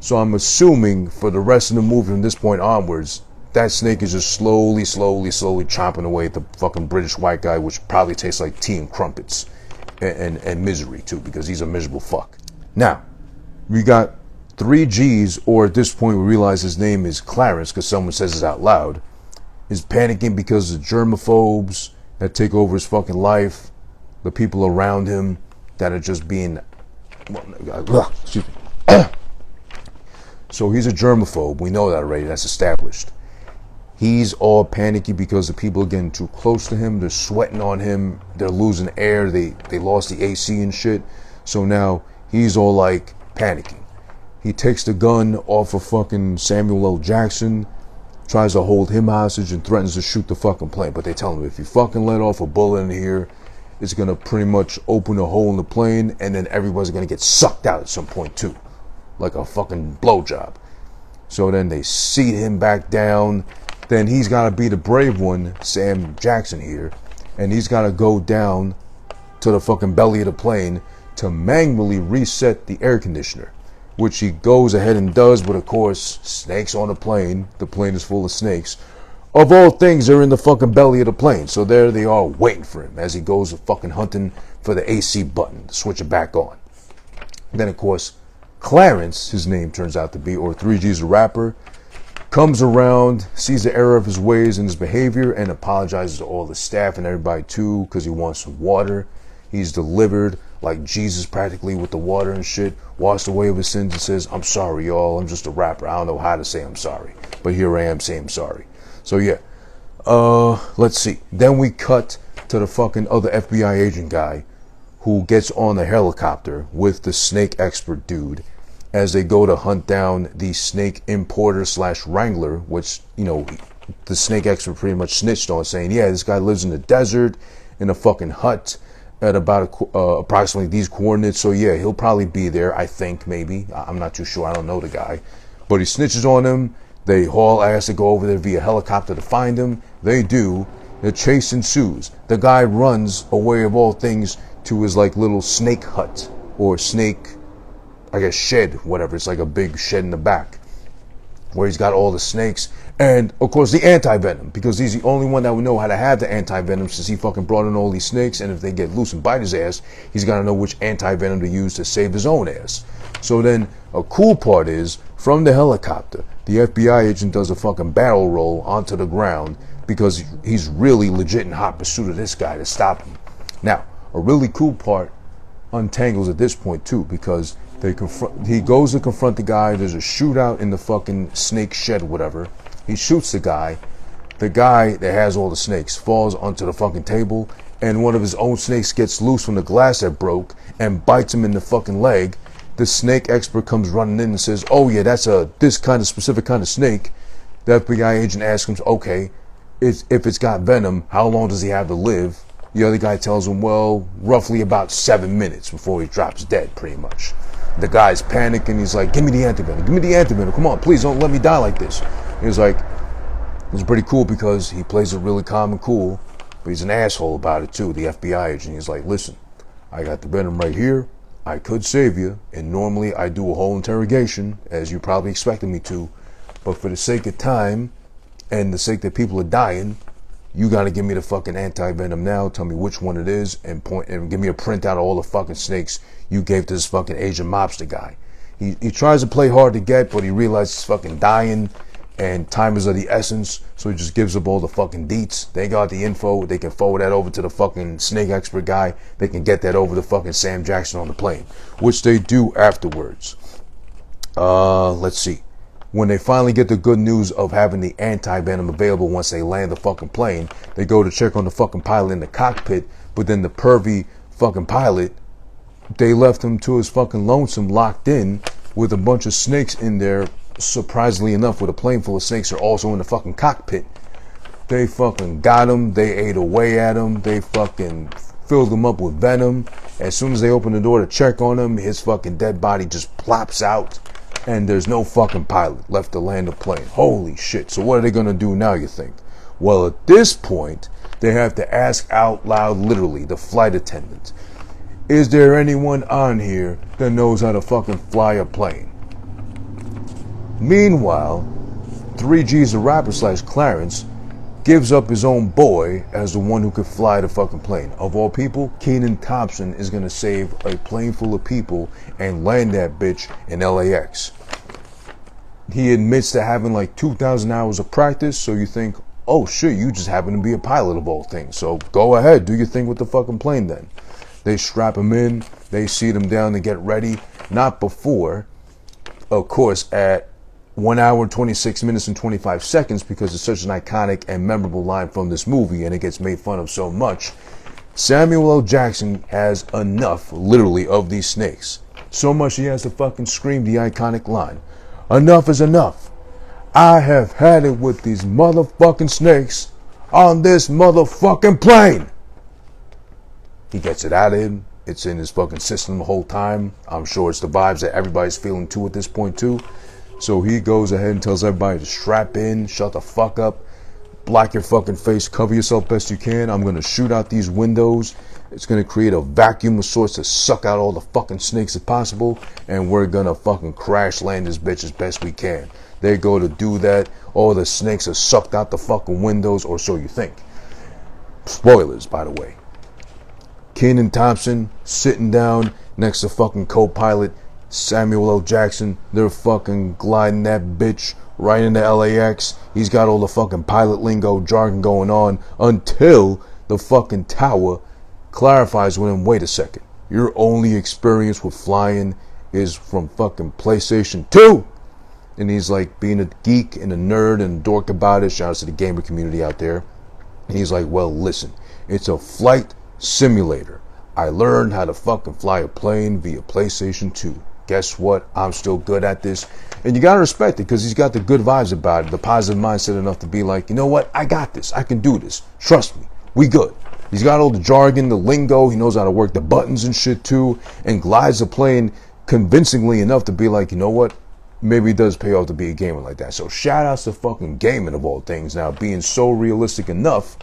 So I'm assuming for the rest of the movie from this point onwards, that snake is just slowly chomping away at the fucking British white guy, which probably tastes like tea and crumpets and misery too, because he's a miserable fuck. Now, we got 3 G's, or at this point we realize his name is Clarence because someone says it out loud, is panicking because of germaphobes that take over his fucking life, the people around him that are just being, excuse me. So he's a germaphobe. We know that already. That's established. He's all panicky because the people are getting too close to him. They're sweating on him. They're losing air. They lost the AC and shit. So now he's all like panicking. He takes the gun off of fucking Samuel L. Jackson, tries to hold him hostage, and threatens to shoot the fucking plane. But they tell him, if you fucking let off a bullet in here, it's gonna pretty much open a hole in the plane, and then everybody's gonna get sucked out at some point too, like a fucking blowjob. So then they seat him back down. Then he's gotta be the brave one, Sam Jackson here, and he's gotta go down to the fucking belly of the plane to manually reset the air conditioner, which he goes ahead and does. But of course, snakes on the plane. The plane is full of snakes. Of all things, they're in the fucking belly of the plane. So there they are waiting for him as he goes fucking hunting for the AC button to switch it back on. And then of course, Clarence, his name turns out to be, or 3G's a rapper, comes around, sees the error of his ways and his behavior, and apologizes to all the staff and everybody too, because he wants some water. He's delivered like Jesus practically with the water and shit, washed away of his sins, and says, I'm sorry, y'all. I'm just a rapper. I don't know how to say I'm sorry, but here I am saying I'm sorry. So yeah, let's see. Then we cut to the fucking other FBI agent guy who gets on the helicopter with the snake expert dude as they go to hunt down the snake importer / wrangler, which, you know, the snake expert pretty much snitched on, saying, yeah, this guy lives in the desert in a fucking hut at about approximately these coordinates. So yeah, he'll probably be there, I think, maybe. I'm not too sure. I don't know the guy. But he snitches on him. They haul ass to go over there via helicopter to find him. They do. The chase ensues. The guy runs away, of all things, to his like little snake hut, or snake, I guess, shed, whatever. It's like a big shed in the back where he's got all the snakes, and of course the anti-venom, because he's the only one that would know how to have the anti-venom, since he fucking brought in all these snakes. And if they get loose and bite his ass, he's got to know which anti-venom to use to save his own ass. So then a cool part is, from the helicopter, the FBI agent does a fucking barrel roll onto the ground, because he's really legit in hot pursuit of this guy to stop him. Now, a really cool part untangles at this point too, because he goes to confront the guy. There's a shootout in the fucking snake shed, whatever. He shoots the guy. The guy that has all the snakes falls onto the fucking table, and one of his own snakes gets loose from the glass that broke and bites him in the fucking leg. The snake expert comes running in and says, oh yeah, that's this kind of specific kind of snake. The FBI agent asks him, okay, if it's got venom, how long does he have to live? The other guy tells him, well, roughly about 7 minutes before he drops dead, pretty much. The guy's panicking. He's like, give me the antivenom. Give me the antivenom. Come on, please don't let me die like this. He's like, it's pretty cool because he plays it really calm and cool, but he's an asshole about it too, the FBI agent. He's like, listen, I got the venom right here. I could save you, and normally I do a whole interrogation, as you probably expected me to, but for the sake of time and the sake that people are dying, you gotta give me the fucking anti-venom now. Tell me which one it is, and give me a printout of all the fucking snakes you gave to this fucking Asian mobster guy. He tries to play hard to get, but he realizes he's fucking dying, and time is of the essence, so he just gives up all the fucking deets. They got the info. They can forward that over to the fucking snake expert guy. They can get that over to fucking Sam Jackson on the plane, which they do afterwards. Let's see. When they finally get the good news of having the anti-venom available once they land the fucking plane, they go to check on the fucking pilot in the cockpit, but then the pervy fucking pilot, they left him to his fucking lonesome, locked in with a bunch of snakes in there. Surprisingly enough, with a plane full of snakes are also in the fucking cockpit. They fucking got him. They ate away at him. They fucking filled him up with venom. As soon as they open the door to check on him, his fucking dead body just plops out. And there's no fucking pilot left to land the plane. Holy shit. So what are they going to do now, you think? Well, at this point, they have to ask out loud, literally, the flight attendant, is there anyone on here that knows how to fucking fly a plane? Meanwhile, 3G's the rapper / Clarence gives up his own boy as the one who could fly the fucking plane. Of all people, Keenan Thompson is going to save a plane full of people and land that bitch in LAX. He admits to having like 2,000 hours of practice, so you think, oh shit, you just happen to be a pilot of all things. So go ahead, do your thing with the fucking plane then. They strap him in, they seat him down to get ready. Not before, of course, at 1 hour, 26 minutes, and 25 seconds because it's such an iconic and memorable line from this movie and it gets made fun of so much. Samuel L. Jackson has enough, literally, of these snakes. So much he has to fucking scream the iconic line. Enough is enough. I have had it with these motherfucking snakes on this motherfucking plane. He gets it out of him. It's in his fucking system the whole time. I'm sure it's the vibes that everybody's feeling too at this point too. So he goes ahead and tells everybody to strap in, shut the fuck up, block your fucking face, cover yourself best you can. I'm going to shoot out these windows. It's going to create a vacuum of sorts to suck out all the fucking snakes if possible. And we're going to fucking crash land this bitch as best we can. They go to do that. All the snakes are sucked out the fucking windows, or so you think. Spoilers, by the way. Keenan Thompson sitting down next to fucking co-pilot Samuel L. Jackson. They're fucking gliding that bitch right into LAX. He's got all the fucking pilot lingo jargon going on until the fucking tower clarifies with him, wait a second, your only experience with flying is from fucking PlayStation 2. And he's like being a geek and a nerd and a dork about it. Shout out to the gamer community out there. And he's like, well, listen, it's a flight simulator. I learned how to fucking fly a plane via PlayStation 2. Guess what? I'm still good at this. And you gotta respect it because he's got the good vibes about it, the positive mindset enough to be like, you know what? I got this. I can do this. Trust me. We good. He's got all the jargon, the lingo. He knows how to work the buttons and shit too, and glides the plane convincingly enough to be like, you know what? Maybe it does pay off to be a gamer like that. So shout outs to fucking gaming of all things now being so realistic enough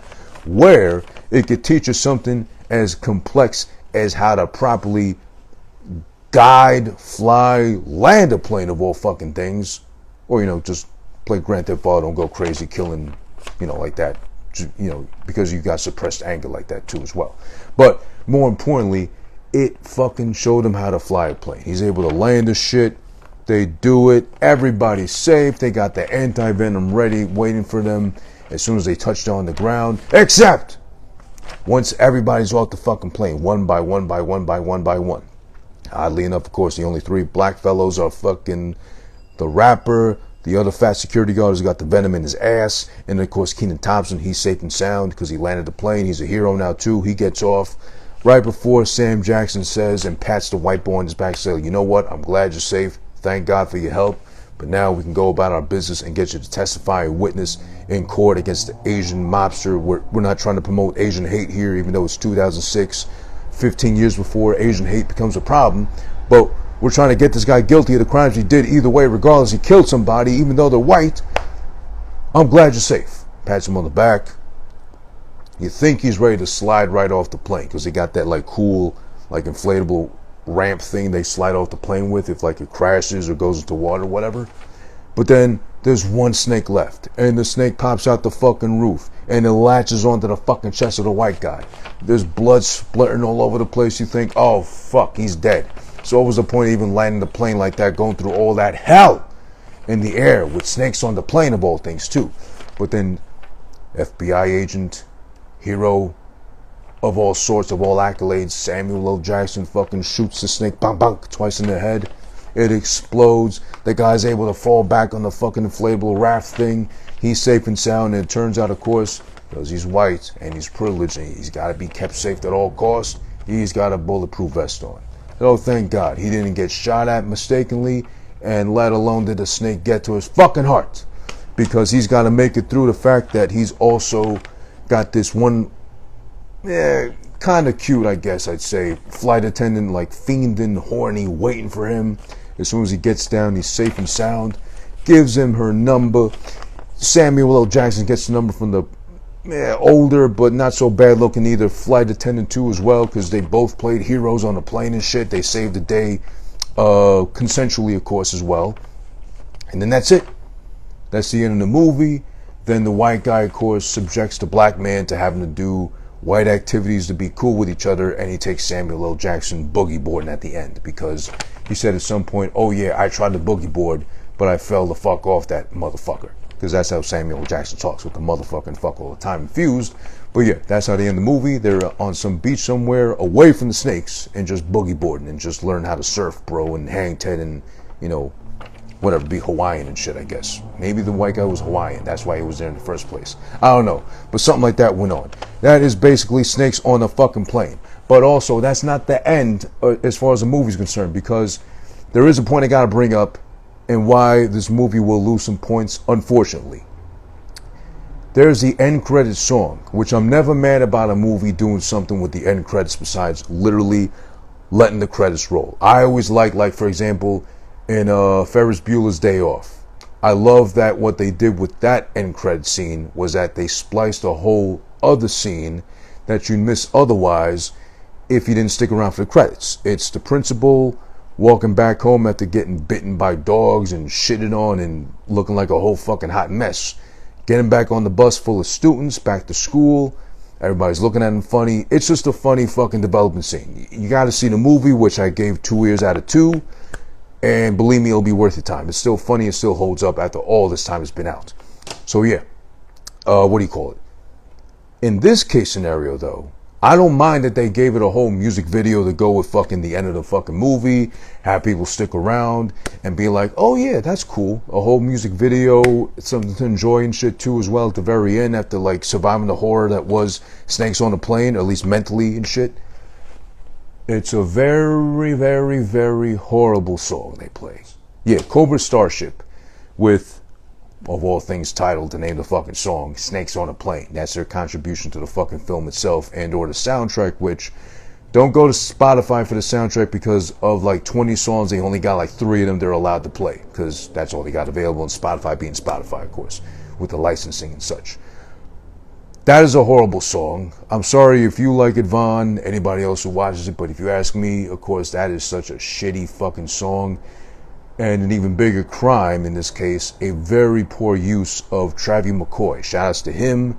where it could teach us something as complex as how to properly guide, fly, land a plane of all fucking things. Or, you know, just play Grand Theft Auto and go crazy killing, you know, like that. You know, because you got suppressed anger like that too as well. But more importantly, it fucking showed him how to fly a plane. He's able to land the shit. They do it. Everybody's safe. They got the anti-venom ready, waiting for them as soon as they touch down the ground. Except once everybody's off the fucking plane, one by one by one by one by one. Oddly enough, of course, the only three black fellows are fucking the rapper. The other fat security guard has got the venom in his ass. And of course, Keenan Thompson, he's safe and sound because he landed the plane. He's a hero now too. He gets off right before Sam Jackson says and pats the white boy on his back, saying, you know what? I'm glad you're safe. Thank God for your help. But now we can go about our business and get you to testify and witness in court against the Asian mobster. We're not trying to promote Asian hate here, even though it's 2006, 15 years before Asian hate becomes a problem. But we're trying to get this guy guilty of the crimes he did either way, regardless. He killed somebody, even though they're white. I'm glad you're safe. Pats him on the back. You think he's ready to slide right off the plane because he got that like cool, like inflatable ramp thing they slide off the plane with if like it crashes or goes into water or whatever. But then there's one snake left, and the snake pops out the fucking roof and it latches onto the fucking chest of the white guy. There's blood splurting all over the place. You think, oh fuck, he's dead. So what was the point of even landing the plane like that, going through all that hell in the air with snakes on the plane of all things too? But then FBI agent, hero of all sorts, of all accolades, Samuel L. Jackson fucking shoots the snake, bang, bang, twice in the head. It explodes. The guy's able to fall back on the fucking inflatable raft thing. He's safe and sound, and it turns out, of course, because he's white and he's privileged and he's got to be kept safe at all costs, he's got a bulletproof vest on. Oh, thank God he didn't get shot at mistakenly, and let alone did the snake get to his fucking heart, because he's got to make it through the fact that he's also got this one, kind of cute, I guess I'd say, flight attendant, like fiending, horny, waiting for him. As soon as he gets down, he's safe and sound, gives him her number. Samuel L. Jackson gets the number from the older but not so bad looking either flight attendant too as well, because they both played heroes on the plane and shit. They saved the day consensually, of course, as well. And then that's it. That's the end of the movie. Then the white guy, of course, subjects the black man to having to do white activities to be cool with each other, and he takes Samuel L. Jackson boogie boarding at the end, because he said at some point, oh yeah, I tried to boogie board, but I fell the fuck off that motherfucker. Because that's how Samuel L. Jackson talks, with the motherfucking fuck all the time infused. But yeah, that's how they end the movie. They're on some beach somewhere away from the snakes and just boogie boarding and just learn how to surf, bro, and hang ten and, you know, whatever, be Hawaiian and shit, I guess. Maybe the white guy was Hawaiian. That's why he was there in the first place. I don't know. But something like that went on. That is basically snakes on a fucking plane. But also, that's not the end as far as the movie's concerned, because there is a point I got to bring up and why this movie will lose some points, unfortunately. There's the end credits song, which I'm never mad about a movie doing something with the end credits besides literally letting the credits roll. I always like for example, in Ferris Bueller's Day Off. I love that what they did with that end credit scene was that they spliced a whole other scene that you'd miss otherwise if you didn't stick around for the credits. It's the principal walking back home after getting bitten by dogs and shitted on and looking like a whole fucking hot mess. Getting back on the bus full of students, back to school. Everybody's looking at him funny. It's just a funny fucking development scene. You got to see the movie, which I gave 2 ears out of 2. And believe me, it'll be worth your time. It's still funny. It still holds up after all this time it's been out. So yeah, what do you call it? In this case scenario, though, I don't mind that they gave it a whole music video to go with fucking the end of the fucking movie, have people stick around and be like, oh yeah, that's cool. A whole music video, something to enjoy and shit too as well at the very end after like surviving the horror that was Snakes on a Plane, or at least mentally and shit. It's a very, very, very horrible song they play. Yeah, COBRA Starship with, of all things, titled to name the fucking song, Snakes on a Plane. That's their contribution to the fucking film itself and or the soundtrack, which don't go to Spotify for the soundtrack because of like 20 songs, they only got like 3 of them they're allowed to play because that's all they got available, and Spotify being Spotify, of course, with the licensing and such. That is a horrible song. I'm sorry if you like it, Vaughn, anybody else who watches it, but if you ask me, of course, that is such a shitty fucking song. And an even bigger crime in this case, a very poor use of Travie McCoy. Shoutouts to him.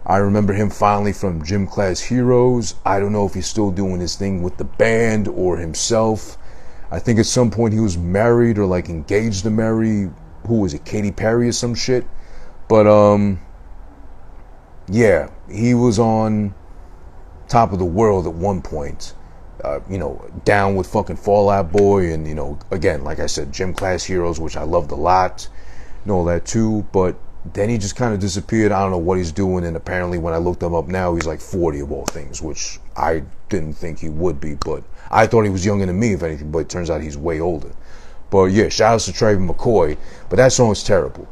I remember him finally from Gym Class Heroes. I don't know if he's still doing his thing with the band or himself. I think at some point he was married or like engaged to marry, who was it, Katy Perry or some shit. But yeah, he was on top of the world at one point. You know, down with fucking Fall Out Boy and, you know, again, like I said, Gym Class Heroes, which I loved a lot and all that too, but then he just kind of disappeared. I don't know what he's doing, and apparently when I looked him up now, he's like 40 of all things, which I didn't think he would be, but I thought he was younger than me, if anything, but it turns out he's way older. But yeah, shout outs to Travie McCoy, but that song is terrible.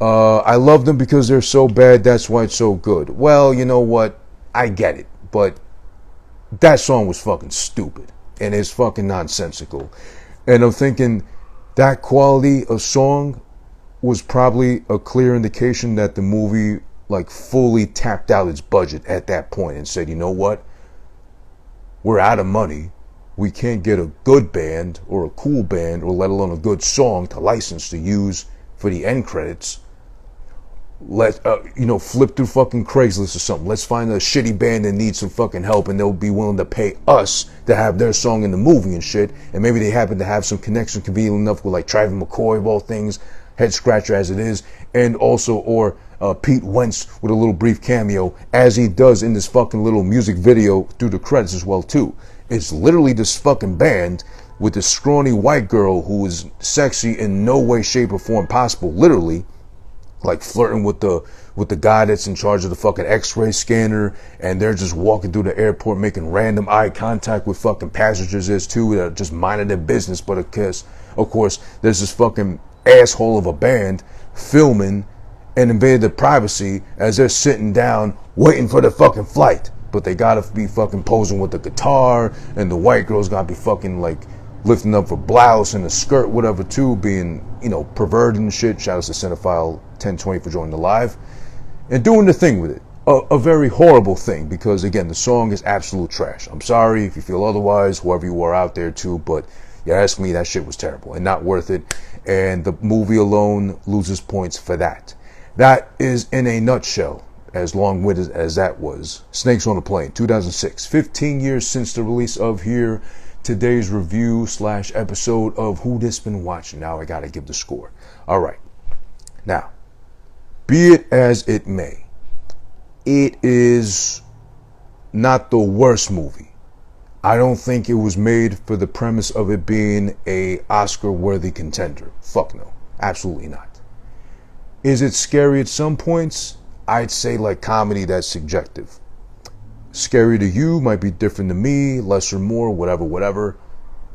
I love them because they're so bad, that's why it's so good. Well, you know what? I get it, but that song was fucking stupid and it's fucking nonsensical. And I'm thinking that quality of song was probably a clear indication that the movie like fully tapped out its budget at that point and said, you know what? We're out of money. We can't get a good band or a cool band or let alone a good song to license to use for the end credits. Let flip through fucking Craigslist or something. Let's find a shitty band that needs some fucking help and they'll be willing to pay us to have their song in the movie and shit. And maybe they happen to have some connection convenient enough with like Travie McCoy of all things, head scratcher as it is, and also or Pete Wentz with a little brief cameo as he does in this fucking little music video through the credits as well too. It's literally this fucking band with this scrawny white girl who is sexy in no way, shape, or form possible, literally. Like flirting with the guy that's in charge of the fucking x-ray scanner, and they're just walking through the airport making random eye contact with fucking passengers as too that are just minding their business. But of course there's this fucking asshole of a band filming and invaded their privacy as they're sitting down waiting for the fucking flight. But they gotta be fucking posing with the guitar, and the white girl's gotta be fucking like lifting up her blouse and the skirt, whatever too, being, you know, perverted and shit. Shout out to Cinephile 1020 for joining the live and doing the thing with it. A very horrible thing, because again, the song is absolute trash. I'm sorry if you feel otherwise, whoever you are out there too, but you ask me, that shit was terrible and not worth it. And the movie alone loses points for that. That is in a nutshell, as long-winded as that was, Snakes on a Plane, 2006, 15 years since the release of here. Today's review / episode of Who This Been Watching. Now I gotta give the score. All right. Now, be it as it may, it is not the worst movie I don't think it was made for the premise of it being a Oscar-worthy contender. Fuck no. Absolutely not. Is it scary at some points? I'd say like comedy, that's subjective. Scary to you might be different to me, less or more, whatever.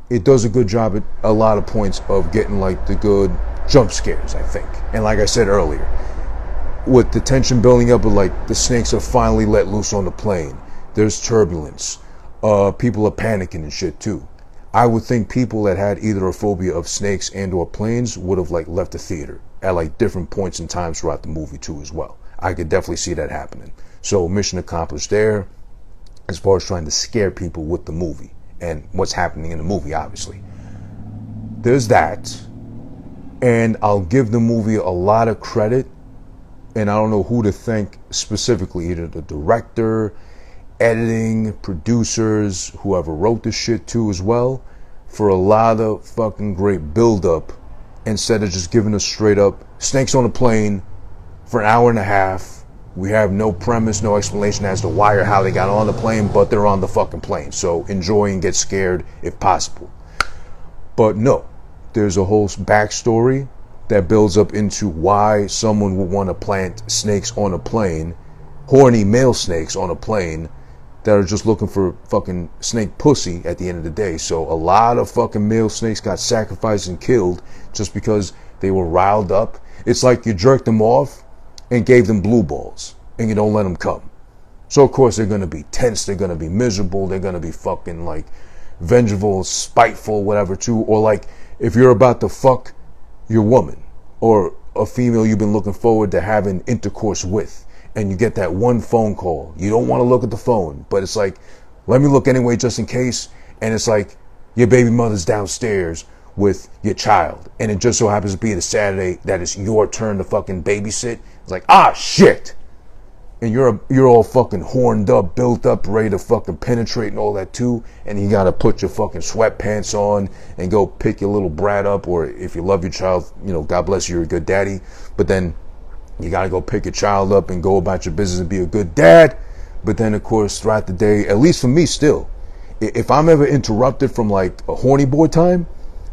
It does a good job at a lot of points of getting like the good jump scares, I think. And like I said earlier, with the tension building up, of like the snakes are finally let loose on the plane. There's turbulence. People are panicking and shit too. I would think people that had either a phobia of snakes and or planes would have like left the theater at like different points in time throughout the movie too as well. I could definitely see that happening. So mission accomplished there as far as trying to scare people with the movie and what's happening in the movie, obviously. There's that. And I'll give the movie a lot of credit, and I don't know who to thank specifically, either the director, editing, producers, whoever wrote the shit too as well, for a lot of fucking great build-up instead of just giving us straight up snakes on a plane for an hour and a half. We have no premise, no explanation as to why or how they got on the plane, but they're on the fucking plane. So enjoy and get scared if possible. But no, there's a whole backstory that builds up into why someone would want to plant snakes on a plane, horny male snakes on a plane, that are just looking for fucking snake pussy at the end of the day. So a lot of fucking male snakes got sacrificed and killed just because they were riled up. It's like you jerked them off and gave them blue balls and you don't let them come. So of course they're going to be tense, they're going to be miserable, they're going to be fucking like vengeful, spiteful, whatever too. Or like if you're about to fuck your woman or a female you've been looking forward to having intercourse with, and you get that one phone call. You don't want to look at the phone, but it's like, let me look anyway just in case. And it's like, your baby mother's downstairs with your child. And it just so happens to be the Saturday that it's your turn to fucking babysit. It's like, ah, shit. And you're all fucking horned up, built up, ready to fucking penetrate and all that too. And you got to put your fucking sweatpants on and go pick your little brat up. Or if you love your child, you know, God bless you, you're a good daddy. But then you got to go pick your child up and go about your business and be a good dad. But then, of course, throughout the day, at least for me still, if I'm ever interrupted from like a horny boy time,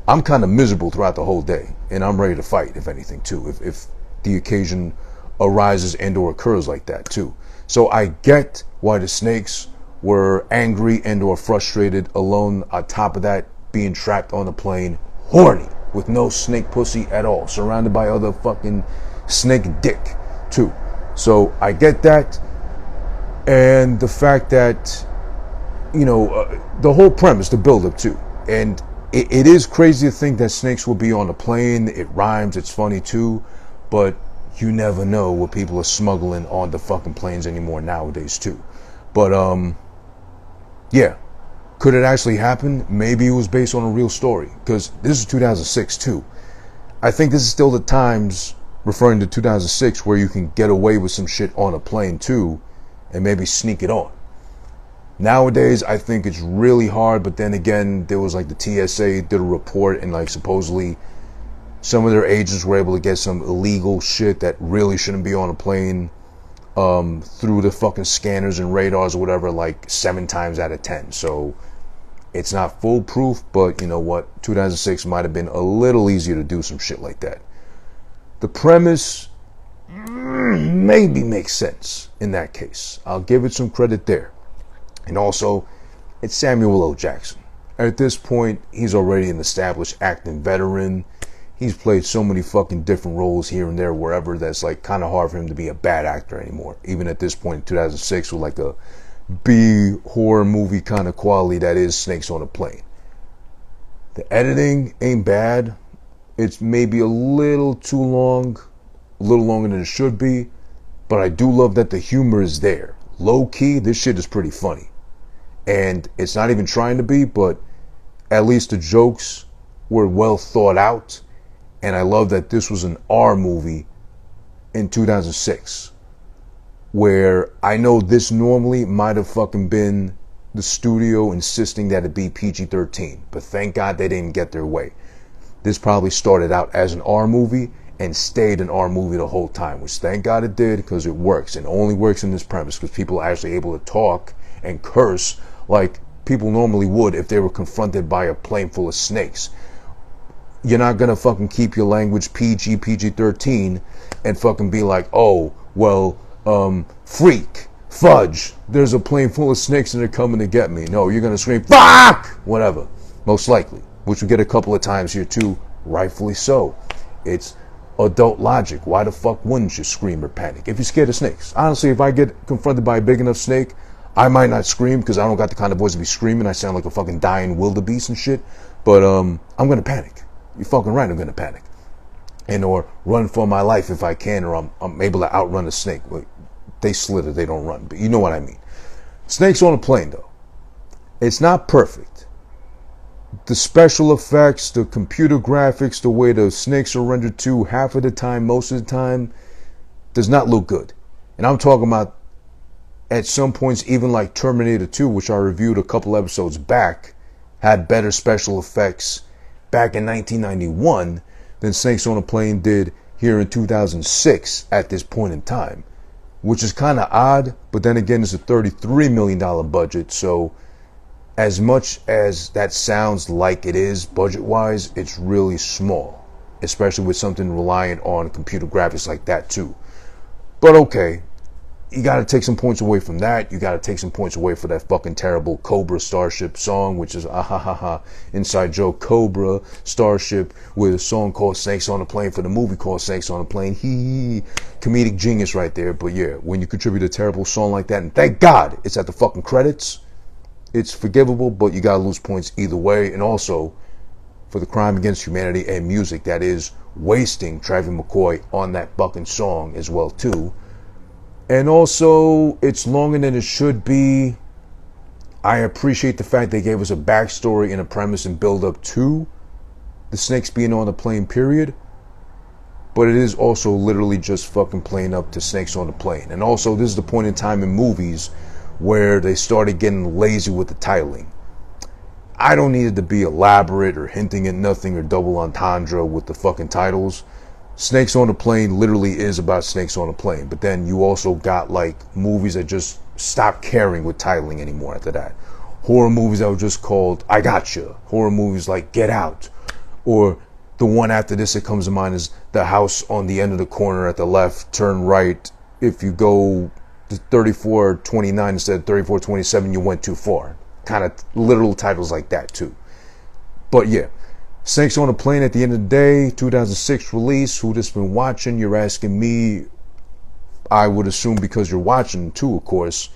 I'm kind of miserable throughout the whole day. And I'm ready to fight, if anything, too. If the occasion arises and or occurs like that, too. So I get why the snakes were angry and or frustrated, alone on top of that, being trapped on the plane, horny, with no snake pussy at all, surrounded by other fucking snake dick too. So I get that, and the fact that, you know, the whole premise, the build up too. And it is crazy to think that snakes will be on a plane. It rhymes, it's funny too, but you never know what people are smuggling on the fucking planes anymore nowadays too. But yeah, could it actually happen? Maybe it was based on a real story, because this is 2006 too. I think this is still the times, referring to 2006, where you can get away with some shit on a plane too and maybe sneak it on. Nowadays I think it's really hard, but then again, there was like the TSA did a report, and like supposedly some of their agents were able to get some illegal shit that really shouldn't be on a plane through the fucking scanners and radars or whatever, like 7 times out of 10. So it's not foolproof, but you know what, 2006 might have been a little easier to do some shit like that. The premise maybe makes sense in that case. I'll give it some credit there. And also, it's Samuel L. Jackson. At this point, he's already an established acting veteran. He's played so many fucking different roles here and there, wherever, that's like kind of hard for him to be a bad actor anymore. Even at this point in 2006, with like a B horror movie kind of quality that is Snakes on a Plane. The editing ain't bad. It's maybe a little too long, a little longer than it should be, but I do love that the humor is there. Low key, this shit is pretty funny. And it's not even trying to be, but at least the jokes were well thought out. And I love that this was an R movie in 2006, where I know this normally might have fucking been the studio insisting that it be PG-13, but thank God they didn't get their way. This probably started out as an R movie and stayed an R movie the whole time, which thank God it did, because it works, and only works in this premise because people are actually able to talk and curse like people normally would if they were confronted by a plane full of snakes. You're not gonna fucking keep your language PG-13 and fucking be like, oh, well, freak, fudge, there's a plane full of snakes and they're coming to get me. No, you're gonna scream, fuck, whatever, most likely, which we get a couple of times here too, rightfully so. It's adult logic. Why the fuck wouldn't you scream or panic if you're scared of snakes? Honestly, if I get confronted by a big enough snake, I might not scream because I don't got the kind of voice to be screaming. I sound like a fucking dying wildebeest and shit. But I'm gonna panic. You're fucking right, I'm gonna panic. And or run for my life if I can, or I'm able to outrun a snake. They slither, they don't run, but you know what I mean. Snakes on a plane though. It's not perfect. The special effects, the computer graphics, the way the snakes are rendered to half of the time, most of the time, does not look good. And I'm talking about at some points, even like Terminator 2, which I reviewed a couple episodes back, had better special effects back in 1991 than Snakes on a Plane did here in 2006 at this point in time, which is kind of odd. But then again, it's a $33 million budget, so as much as that sounds like it is budget-wise, it's really small, especially with something reliant on computer graphics like that too. But okay, you got to take some points away from that. You got to take some points away for that fucking terrible COBRA Starship song, which is inside joke, COBRA Starship, with a song called Snakes on a Plane for the movie called Snakes on a Plane. Comedic genius right there. But yeah, when you contribute a terrible song like that, and thank God it's at the fucking credits, it's forgivable, but you gotta lose points either way. And also for the crime against humanity and music that is wasting Travis McCoy on that fucking song as well too. And also it's longer than it should be. I appreciate the fact they gave us a backstory and a premise and build up to the snakes being on the plane, period. But it is also literally just fucking playing up to snakes on the plane. And also this is the point in time in movies where they started getting lazy with the titling. I don't need it to be elaborate or hinting at nothing or double entendre with the fucking titles. Snakes on a Plane literally is about snakes on a plane. But then you also got like movies that just stopped caring with titling anymore after that. Horror movies that were just called I Gotcha. Horror movies like Get Out. Or the one after this that comes to mind is The House on the End of the Corner at the left, turn right. If you go 3429 instead of 3427, you went too far. Kind of literal titles like that too. But yeah, Snakes on a Plane at the end of the day, 2006 release. Who just been watching? You're asking me. I would assume because you're watching too, of course.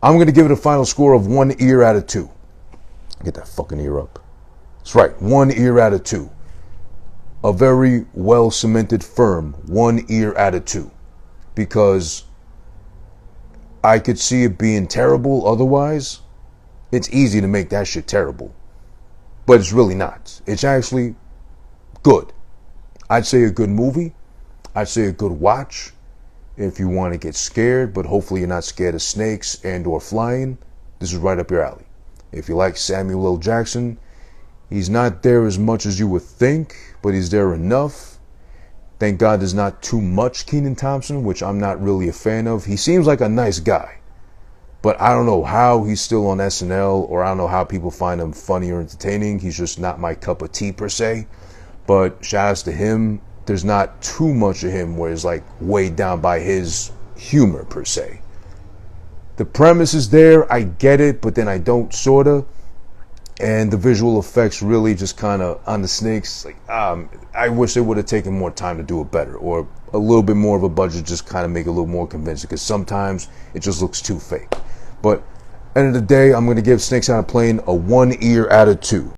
I'm going to give it a final score of 1 ear out of 2. Get that fucking ear up. That's right, 1 ear out of 2. A very well cemented firm 1 ear out of 2. Because I could see it being terrible otherwise. It's easy to make that shit terrible. But it's really not. It's actually good. I'd say a good movie. I'd say a good watch. If you want to get scared, but hopefully you're not scared of snakes and or flying, this is right up your alley. If you like Samuel L. Jackson, he's not there as much as you would think, but he's there enough. Thank God there's not too much Keenan Thompson, which I'm not really a fan of. He seems like a nice guy, but I don't know how he's still on SNL, or I don't know how people find him funny or entertaining. He's just not my cup of tea per se. But shout outs to him. There's not too much of him where it's like weighed down by his humor per se. The premise is there, I get it, but then I don't sorta. And the visual effects really just kind of on the snakes, like I wish they would have taken more time to do it better, or a little bit more of a budget, just kind of make it a little more convincing, because sometimes it just looks too fake. But end of the day, I'm going to give Snakes on a Plane a 1 ear out of 2.